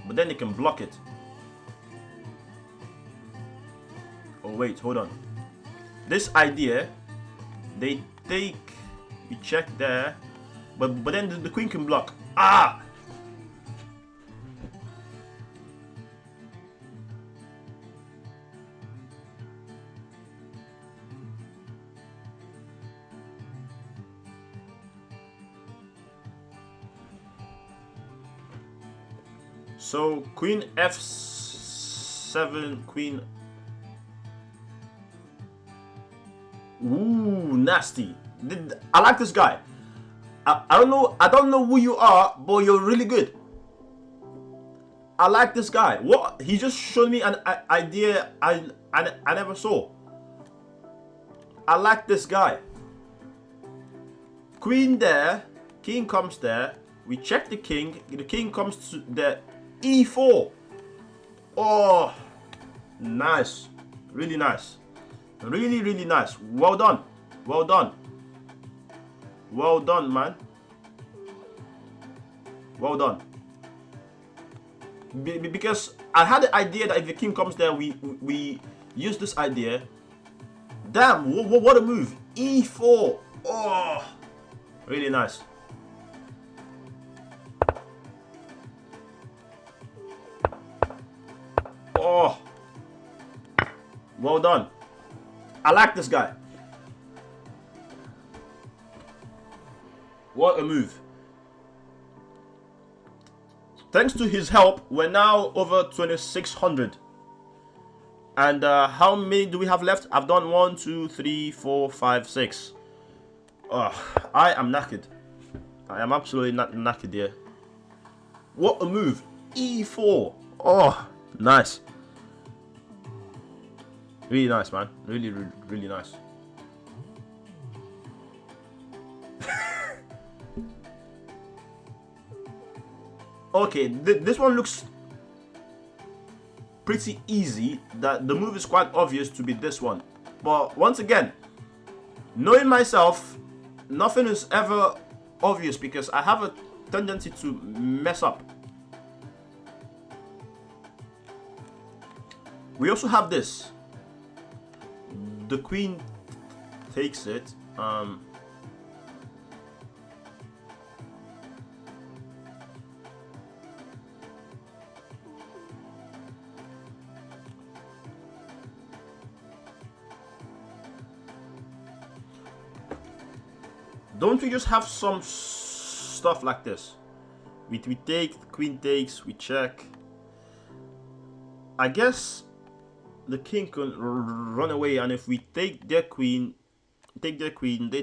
S1: but then they can block it. Oh wait, hold on. This idea, they take, we check there, but then the queen can block. Ah! So queen f7, queen. Ooh, nasty. I like this guy. I don't know who you are, but you're really good. I like this guy. What? He just showed me an idea I never saw. I like this guy. Queen there, king comes there. We check the king. The king comes to the e4. Oh, nice. Really nice. Really, really nice. Well done. Well done. Well done, man. Well done. Because I had the idea that if the king comes there, we use this idea. Damn, what a move. e4. Oh, really nice. Oh, well done. I like this guy. What a move. Thanks to his help, we're now over 2600. And how many do we have left? I've done 1, 2, 3, 4, 5, 6. Oh, I am knackered. I am absolutely knackered here. What a move. e4. Oh, nice. Really nice, man. Really, really, really nice. Okay, this one looks pretty easy. That the move is quite obvious to be this one. But once again, knowing myself, nothing is ever obvious because I have a tendency to mess up. We also have this. The queen takes it. Don't we just have some stuff like this? We take, the queen takes, we check. I guess the king can run away, and if we take their queen, they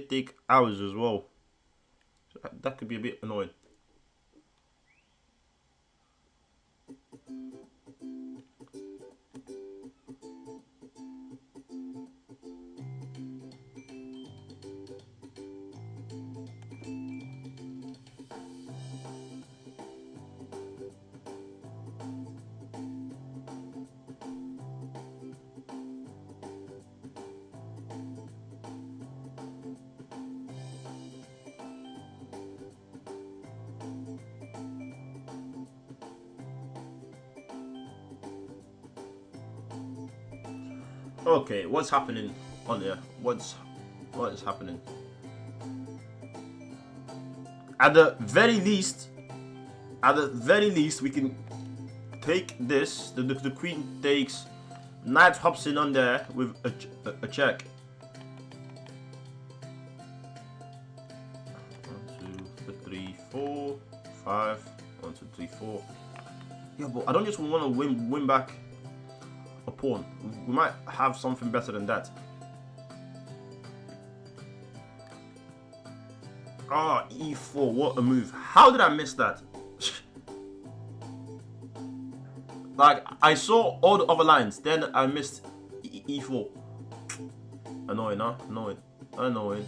S1: take ours as well. So that could be a bit annoying. Okay, what's happening on there? What is happening? At the very least, we can take this. The queen takes. Knight hops in on there with a check. 1, 2, 3, 4. 5. 1, 2, 3, 4. Yeah, but I don't just want to win back a pawn. We might have something better than that. Ah, e4. What a move. How did I miss that? Like, I saw all the other lines, then I missed e4. Annoying, huh? Annoying. Annoying.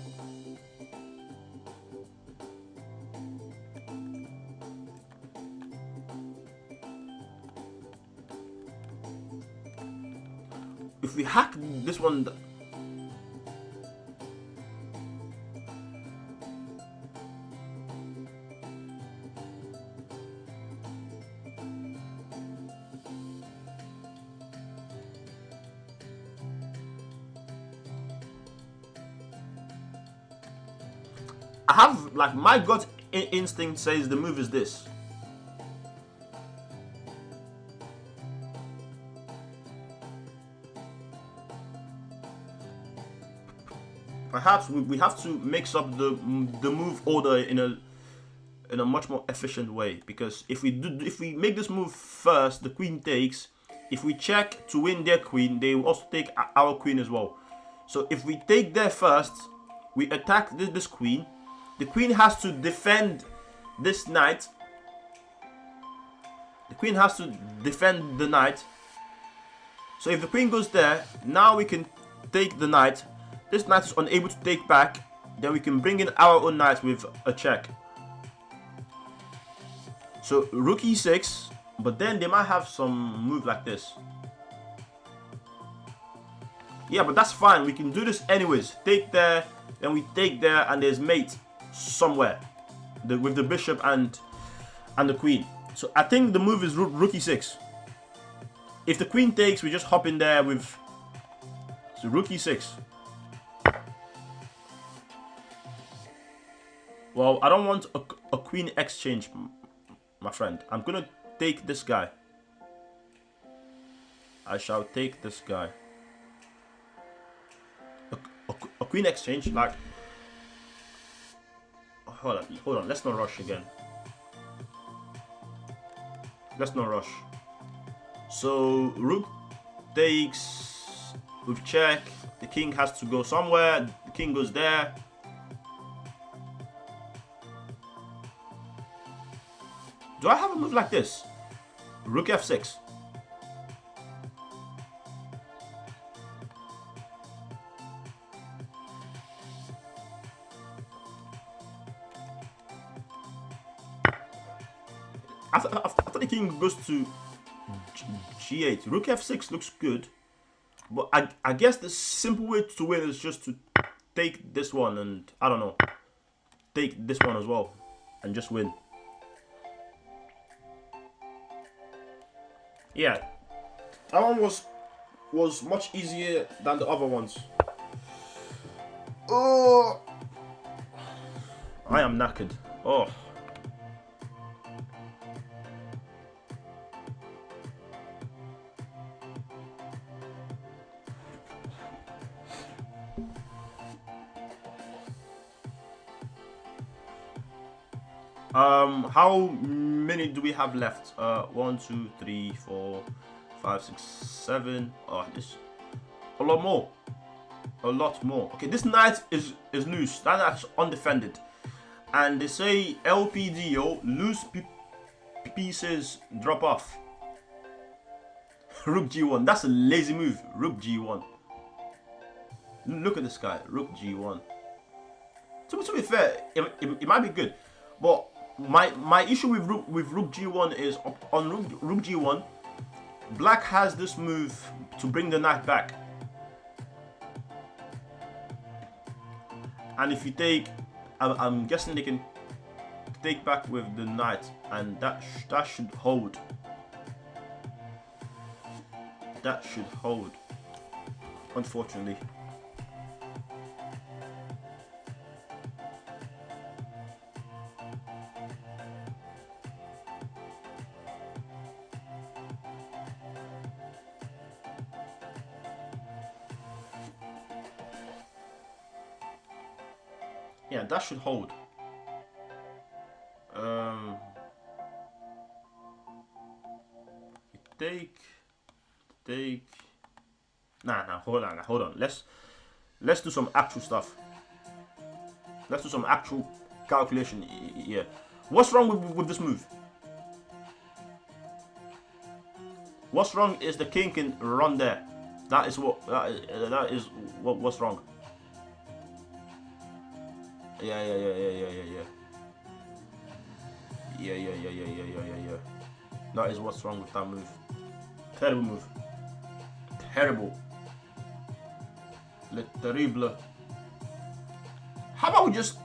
S1: If we hack this one... I have, like, my gut instinct says the move is this. Perhaps we have to mix up the move order in a much more efficient way, because if we make this move first, the queen takes. If we check to win their queen, they will also take our queen as well. So if we take there first, we attack this queen. The queen has to defend this knight. The queen has to defend the knight. So if the queen goes there, now we can take the knight. This knight is unable to take back. Then we can bring in our own knight with a check. So rook e6, but then they might have some move like this. Yeah, but that's fine. We can do this anyways. Take there, then we take there, and there's mate somewhere with the bishop and the queen. So I think the move is rook e6. If the queen takes, we just hop in there with rook e6. Well, I don't want a queen exchange, my friend. I'm gonna take this guy. I shall take this guy. A queen exchange, like... Hold on. Let's not rush again. Let's not rush. So, rook takes with check. The king has to go somewhere. The king goes there. Do I have a move like this? Rook f6. After the king goes to g8, rook f6 looks good. But I guess the simple way to win is just to take this one and, I don't know, take this one as well and just win. Yeah, that one was much easier than the other ones. Oh, I am knackered. Oh. How many do we have left? 1, 2, 3, 4, 5, 6, 7. Oh, this a lot more. A lot more. Okay, this knight is loose. That knight is undefended. And they say LPDO, loose pieces drop off. Rook G1. That's a lazy move. Rook G1. Look at this guy. Rook G1. To be fair, it might be good. But my issue with Rook G1 is on Rook G1, Black has this move to bring the knight back. And if you take, I'm guessing they can take back with the knight, and that should hold. That should hold, unfortunately. Yeah, that should hold. take. Nah. Hold on. Let's do some actual stuff. Let's do some actual calculation. Yeah. What's wrong with this move? What's wrong is the king can run there. That is what's wrong. Yeah. That is what's wrong with that move. Terrible move. Terrible. Le terrible. How about we just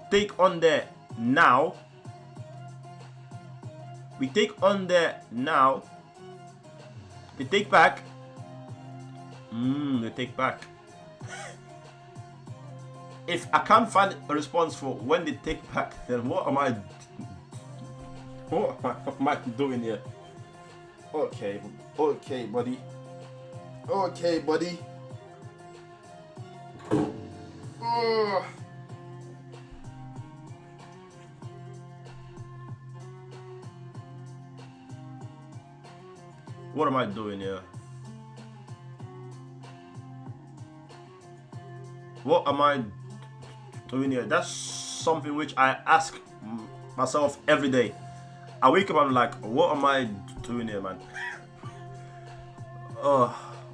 S1: take on there now? We take on there now. They take back. They take back. If I can't find a response for when they take back, then what am I doing here? Okay, buddy. Okay, buddy. What am I doing here? What am I doing here? That's something which I ask myself every day. I wake up and I'm like, what am I doing here, man?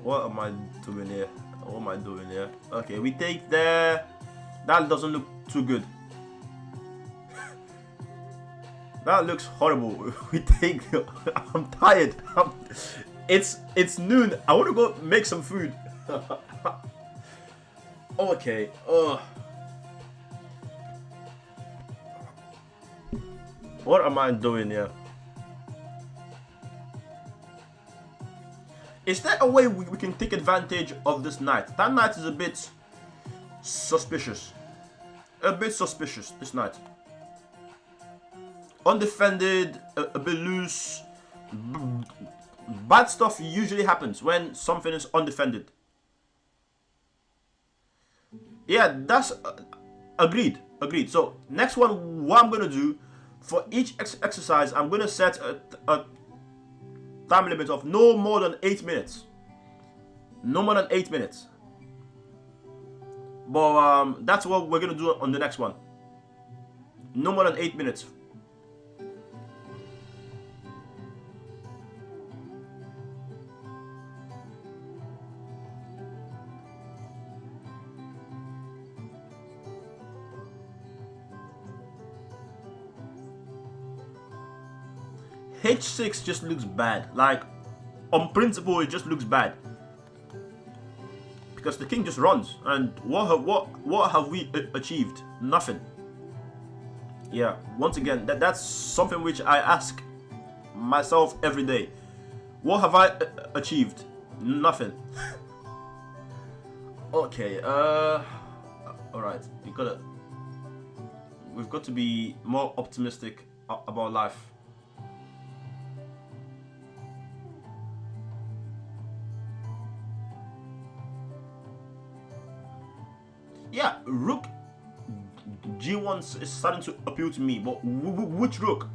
S1: What am I doing here? What am I doing here? Okay, we take there. That doesn't look too good. That looks horrible. We take. I'm tired. It's noon. I want to go make some food. Okay. What am I doing here? Is there a way we can take advantage of this knight? That knight is a bit suspicious. This knight. Undefended, a bit loose. Bad stuff usually happens when something is undefended. Yeah, that's agreed. So next one, what I'm gonna do for each exercise, I'm gonna set a time limit of no more than 8 minutes. No more than 8 minutes. But that's what we're gonna do on the next one. No more than 8 minutes. H6 just looks bad. Like, on principle, it just looks bad. Because the king just runs. And what have we achieved? Nothing. Yeah, once again, that's something which I ask myself every day. What have I achieved? Nothing. Okay, alright. We've got to be more optimistic about life. Yeah, rook G1 is starting to appeal to me, but which rook?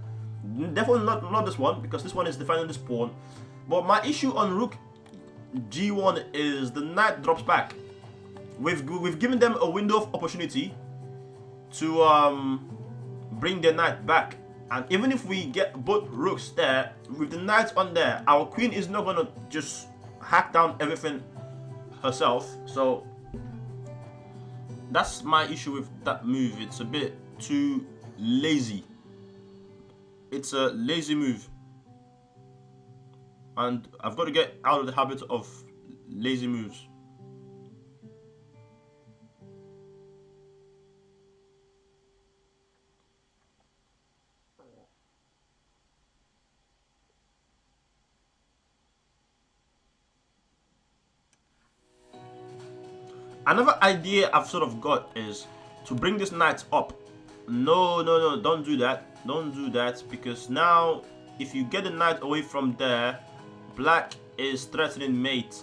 S1: Definitely not this one, because this one is defending this pawn. But my issue on rook G1 is the knight drops back. We've given them a window of opportunity to bring their knight back, and even if we get both rooks there with the knight on there, our queen is not gonna just hack down everything herself. So that's my issue with that move. It's a bit too lazy. It's a lazy move. And I've got to get out of the habit of lazy moves. Another idea I've sort of got is to bring this knight up. No, don't do that. Don't do that, because now if you get the knight away from there, black is threatening mate.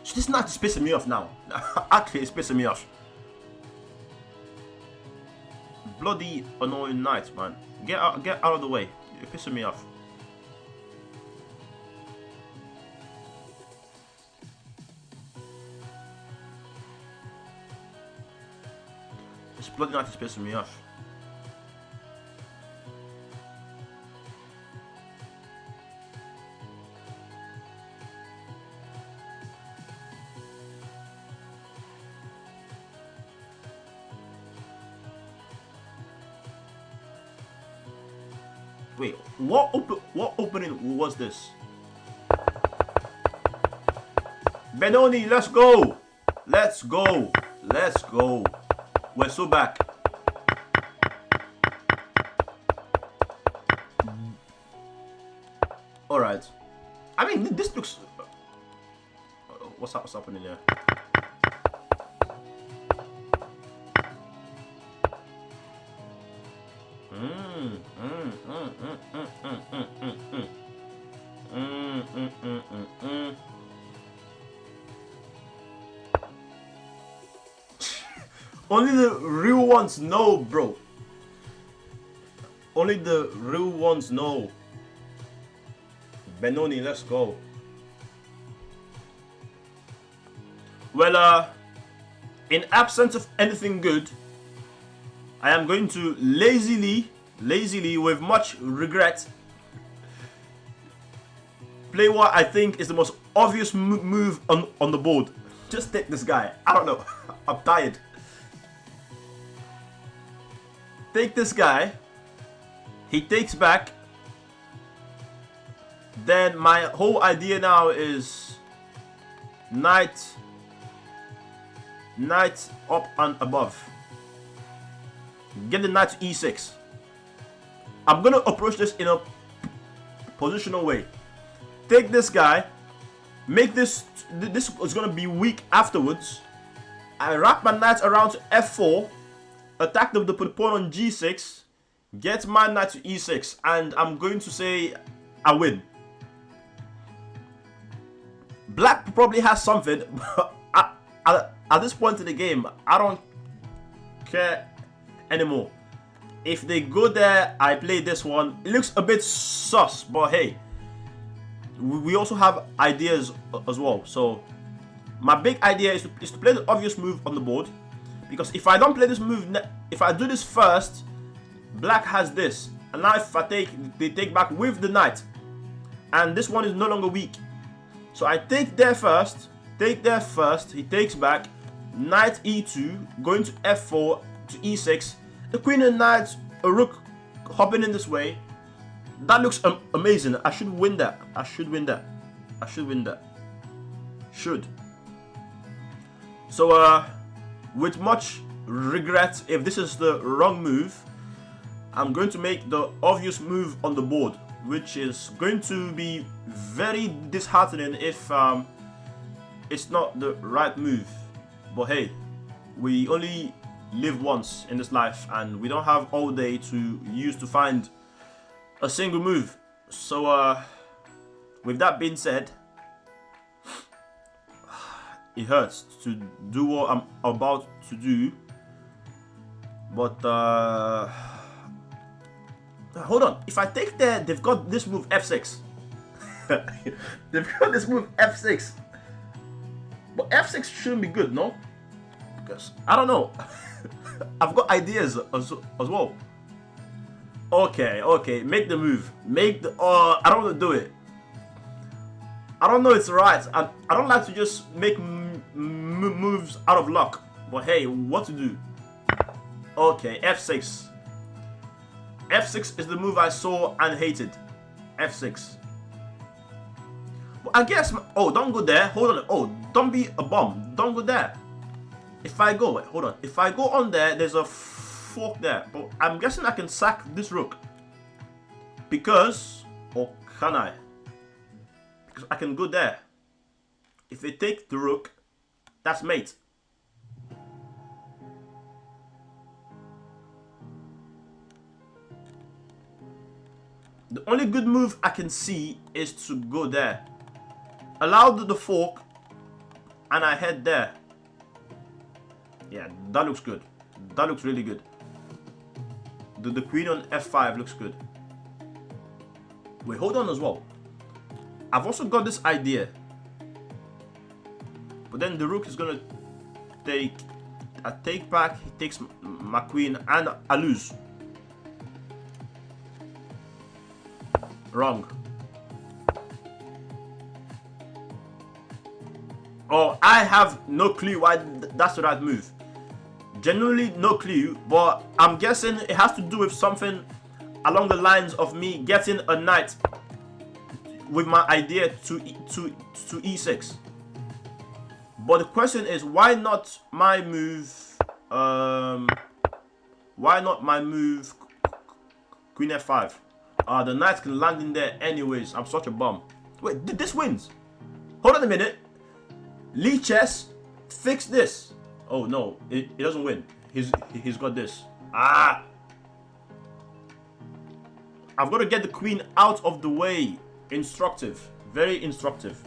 S1: So this knight is pissing me off now. Actually, it's pissing me off. Bloody annoying knight, man. Get out of the way. You're pissing me off. This bloody knight is pissing me off. Wait, what opening was this? Benoni, let's go! Let's go! Let's go! We're so back. Alright. I mean, this looks... What's happening there? Only the real ones know, bro. Only the real ones know. Benoni, let's go. Well, in absence of anything good, I am going to lazily, with much regret, play what I think is the most obvious move on the board. Just take this guy. I don't know. I'm tired. Take this guy. He takes back. Then my whole idea now is knight up and above. Get the knight to e6. I'm gonna approach this in a positional way. Take this guy. Make this is gonna be weak afterwards. I wrap my knight around to f4. Attack the pawn on g6. Get my knight to e6. And I'm going to say I win. Black probably has something. But at this point in the game, I don't care anymore. If they go there, I play this one. It looks a bit sus, but hey, we also have ideas as well. So my big idea is to play the obvious move on the board, because if I don't play this move, if I do this first, black has this, and now if they take back with the knight, and this one is no longer weak. So I take there first, he takes back, knight e2, going to f4 to e6, the queen and knight, a rook hopping in this way. That looks amazing. I should win that. Should. So with much regret, if this is the wrong move, I'm going to make the obvious move on the board, which is going to be very disheartening if it's not the right move. But hey, we only live once in this life, and we don't have all day to use to find a single move. So with that being said, it hurts to do what I'm about to do, but hold on. If I take there, they've got this move f6. They've got this move f6, but f6 shouldn't be good, no? Because I don't know. I've got ideas as well. Okay, make the move. I don't want to do it. I don't know it's right. I don't like to just make moves out of luck. But hey, what to do? Okay, f6. F6 is the move I saw and hated. F6. But I guess... Oh, don't go there. Hold on. Oh, don't be a bum. Don't go there. If I go... Wait, hold on. If I go on there, there's a fork there. But I'm guessing I can sack this rook. Because... Or can I? Because I can go there. If they take the rook, that's mate. The only good move I can see is to go there. Allow the fork, and I head there. Yeah, that looks good. That looks really good. The queen on f5 looks good. Wait, hold on as well. I've also got this idea. But then the rook is gonna take a take back. He takes my queen and I lose. Wrong. Oh, I have no clue why that's the right move. Genuinely no clue, but I'm guessing it has to do with something along the lines of me getting a knight with my idea to e6. But the question is, why not my move? Why not my move? Queen f5. The knight can land in there anyways. I'm such a bum. Wait, this wins. Hold on a minute. Lichess, fix this. Oh no, it doesn't win. He's got this. Ah. I've got to get the queen out of the way. Instructive. Very instructive.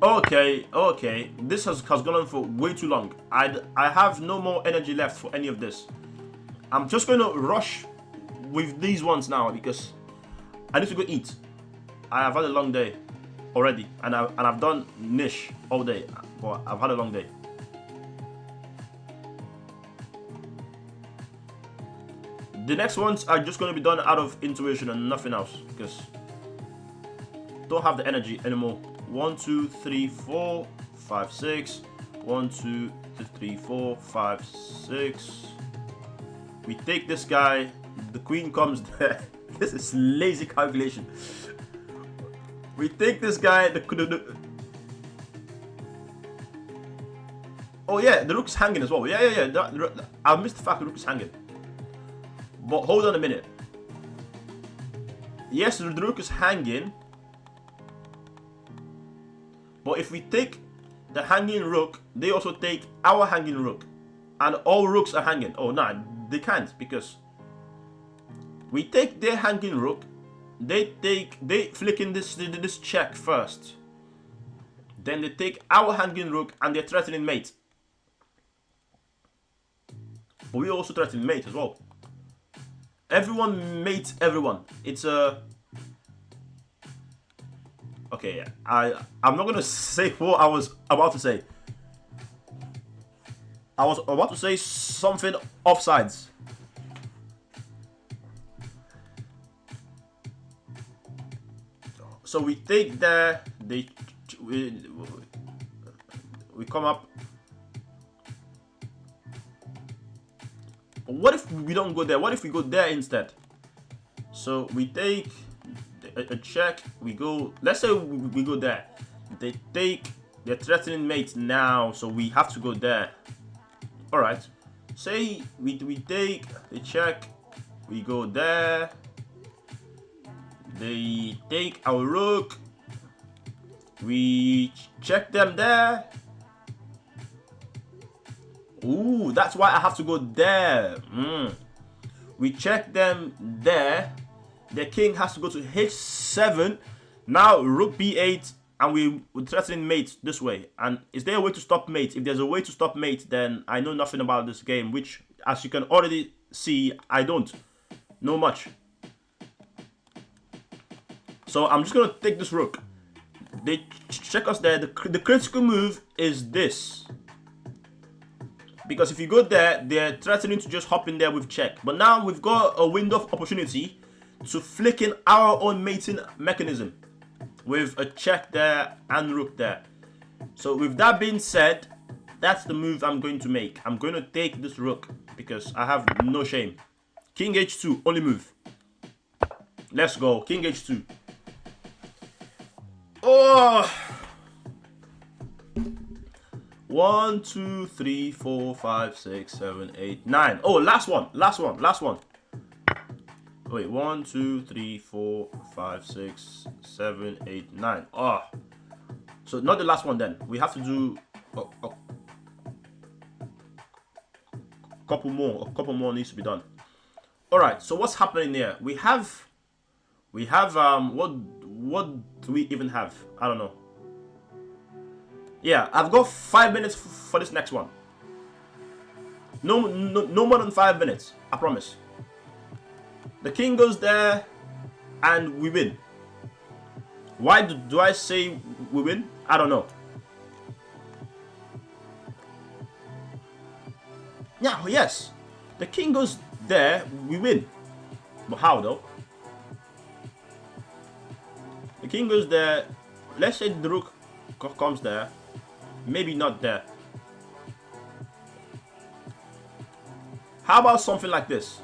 S1: Okay. This has gone on for way too long. I have no more energy left for any of this. I'm just going to rush with these ones now because I need to go eat. I have had a long day already, and I've done niche all day, but I've had a long day. The next ones are just going to be done out of intuition and nothing else because don't have the energy anymore. 1, 2, 3, 4, 5, 6. 1, 2, 3, 4, 5, 6. We take this guy. The queen comes there. This is lazy calculation. We take this guy. Oh yeah, the rook is hanging as well. Yeah. I missed the fact the rook is hanging. But hold on a minute. Yes, the rook is hanging. But if we take the hanging rook, they also take our hanging rook. And all rooks are hanging. Oh, no, they can't because we take their hanging rook. They flick in this check first. Then they take our hanging rook and they're threatening mate. But we also threaten mate as well. Everyone mates everyone. It's a... Okay, I'm not gonna say what I was about to say. I was about to say something offsides. So we take there, we come up. What if we don't go there? What if we go there instead? So we take a check. We go. Let's say we go there. They take. They're threatening mate now, so we have to go there. All right. Say we take the check. We go there. They take our rook. We check them there. Ooh, that's why I have to go there. We check them there. The king has to go to h7. Now rook b8, and we're threatening mate this way. And is there a way to stop mate? If there's a way to stop mate, then I know nothing about this game, which, as you can already see, I don't know much. So I'm just gonna take this rook. They check us there. The critical move is this. Because if you go there, they're threatening to just hop in there with check. But now we've got a window of opportunity to flick in our own mating mechanism with a check there and rook there. So with that being said, that's the move I'm going to make. I'm going to take this rook because I have no shame. King h2, only move. Let's go, king h2. Oh! 1, 2, 3, 4, 5, 6, 7, 8, 9. Oh, last one. Wait, 1, 2, 3, 4, 5, 6, 7, 8, 9. Oh. So not the last one then. We have to do a couple more. A couple more needs to be done. Alright, so what's happening here? We have what do we even have? I don't know. Yeah, I've got 5 minutes for this next one. No more than 5 minutes, I promise. The king goes there, and we win. Why do I say we win? I don't know. Yeah, yes. The king goes there, we win. But how though? The king goes there. Let's say the rook comes there. Maybe not there. How about something like this?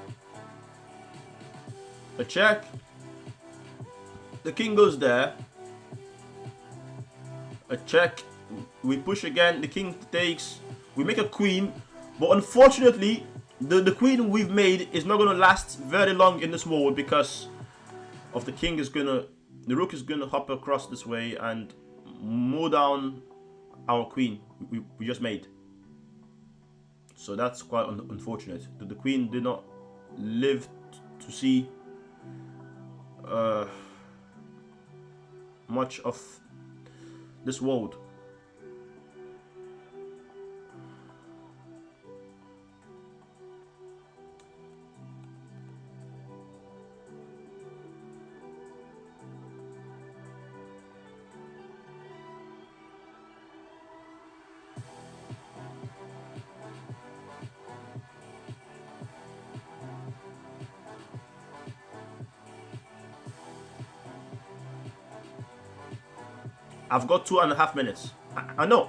S1: A check. The king goes there. A check. We push again. The king takes. We make a queen. But unfortunately, the queen we've made is not going to last very long in this world because of the king is going to... The rook is going to hop across this way and mow down our queen we just made. So that's quite unfortunate. The queen did not live to see much of this world. I've got 2.5 minutes. I know.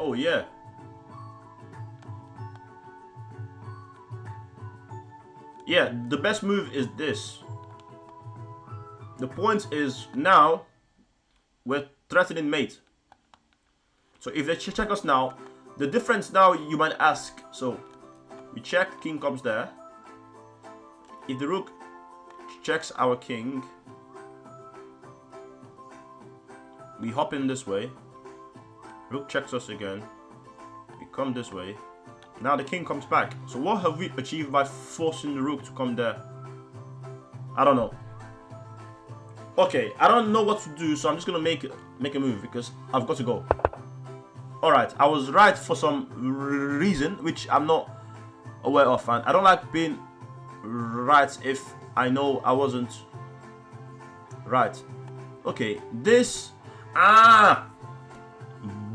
S1: Oh yeah. Yeah, the best move is this. The point is now we're threatening mate. So if they check us now, the difference now you might ask, so we check, king comes there. If the rook checks our king, we hop in this way. Rook checks us again. We come this way. Now the king comes back. So what have we achieved by forcing the rook to come there? I don't know. Okay, I don't know what to do, so I'm just gonna make make a move because I've got to go. Alright, I was right for some reason which I'm not aware of, and I don't like being right if I know I wasn't right. Okay, this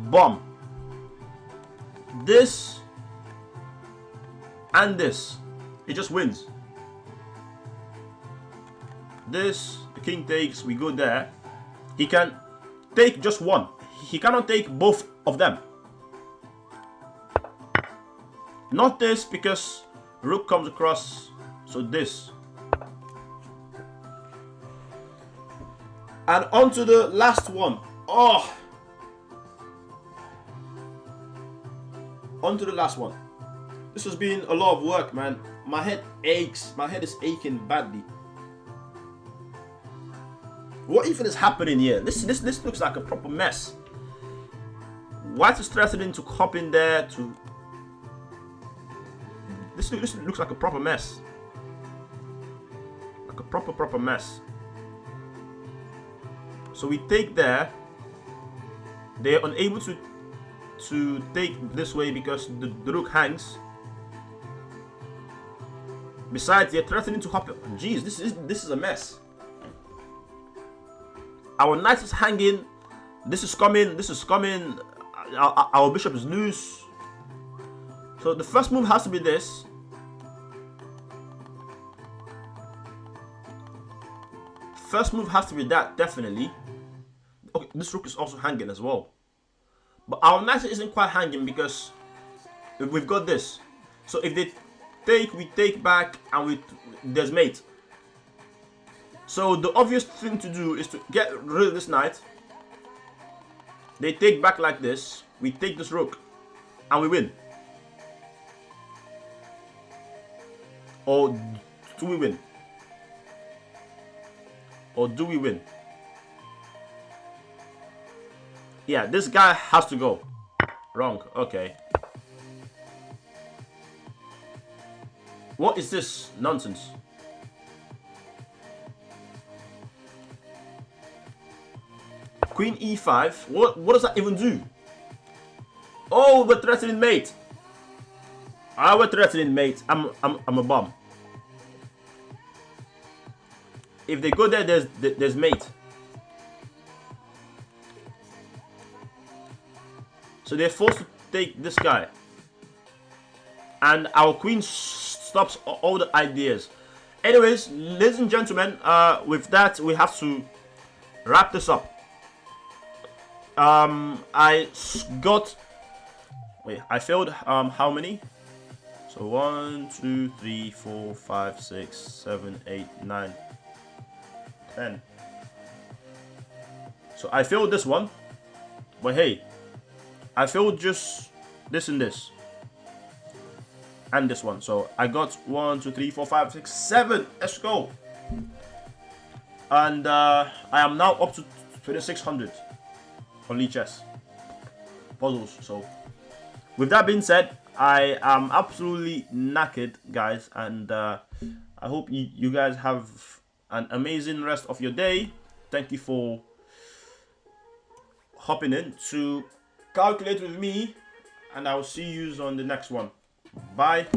S1: bomb. This and this. It just wins. This, the king takes, we go there. He can take just one. He cannot take both of them. Not this, because rook comes across. So this. And on to the last one. Oh! On to the last one. This has been a lot of work, man. My head aches. My head is aching badly. What even is happening here? This looks like a proper mess. White is threatening to hop in there to... This looks like a proper mess. Like a proper mess. So we take there. They're unable to take this way because the rook hangs. Besides, they're threatening to hop. Jeez, this is a mess. Our knight is hanging. This is coming. This is coming. Our bishop is loose. So the first move has to be this. First move has to be that, definitely. Okay, this rook is also hanging as well. But our knight isn't quite hanging because we've got this. So if they take, we take back, and there's mate. So the obvious thing to do is to get rid of this knight. They take back like this. We take this rook, and we win. Or do we win? Or do we win? Yeah, this guy has to go. Wrong. Okay. What is this nonsense? Queen e5. What does that even do? Oh, we're threatening mate. We're threatening mate. I'm a bum. If they go there, there's mate. So they're forced to take this guy. And our queen stops all the ideas. Anyways, ladies and gentlemen, with that, we have to wrap this up. I failed, how many? So 1, 2, 3, 4, 5, 6, 7, 8, 9, 10. So I failed this one. But hey, I failed just this and this. And this one. So I got 1, 2, 3, 4, 5, 6, 7. Let's go. And I am now up to 2600 on Lichess puzzles. So with that being said, I am absolutely knackered, guys, and I hope you guys have an amazing rest of your day. Thank you for hopping in to calculate with me, and I will see you on the next one. Bye.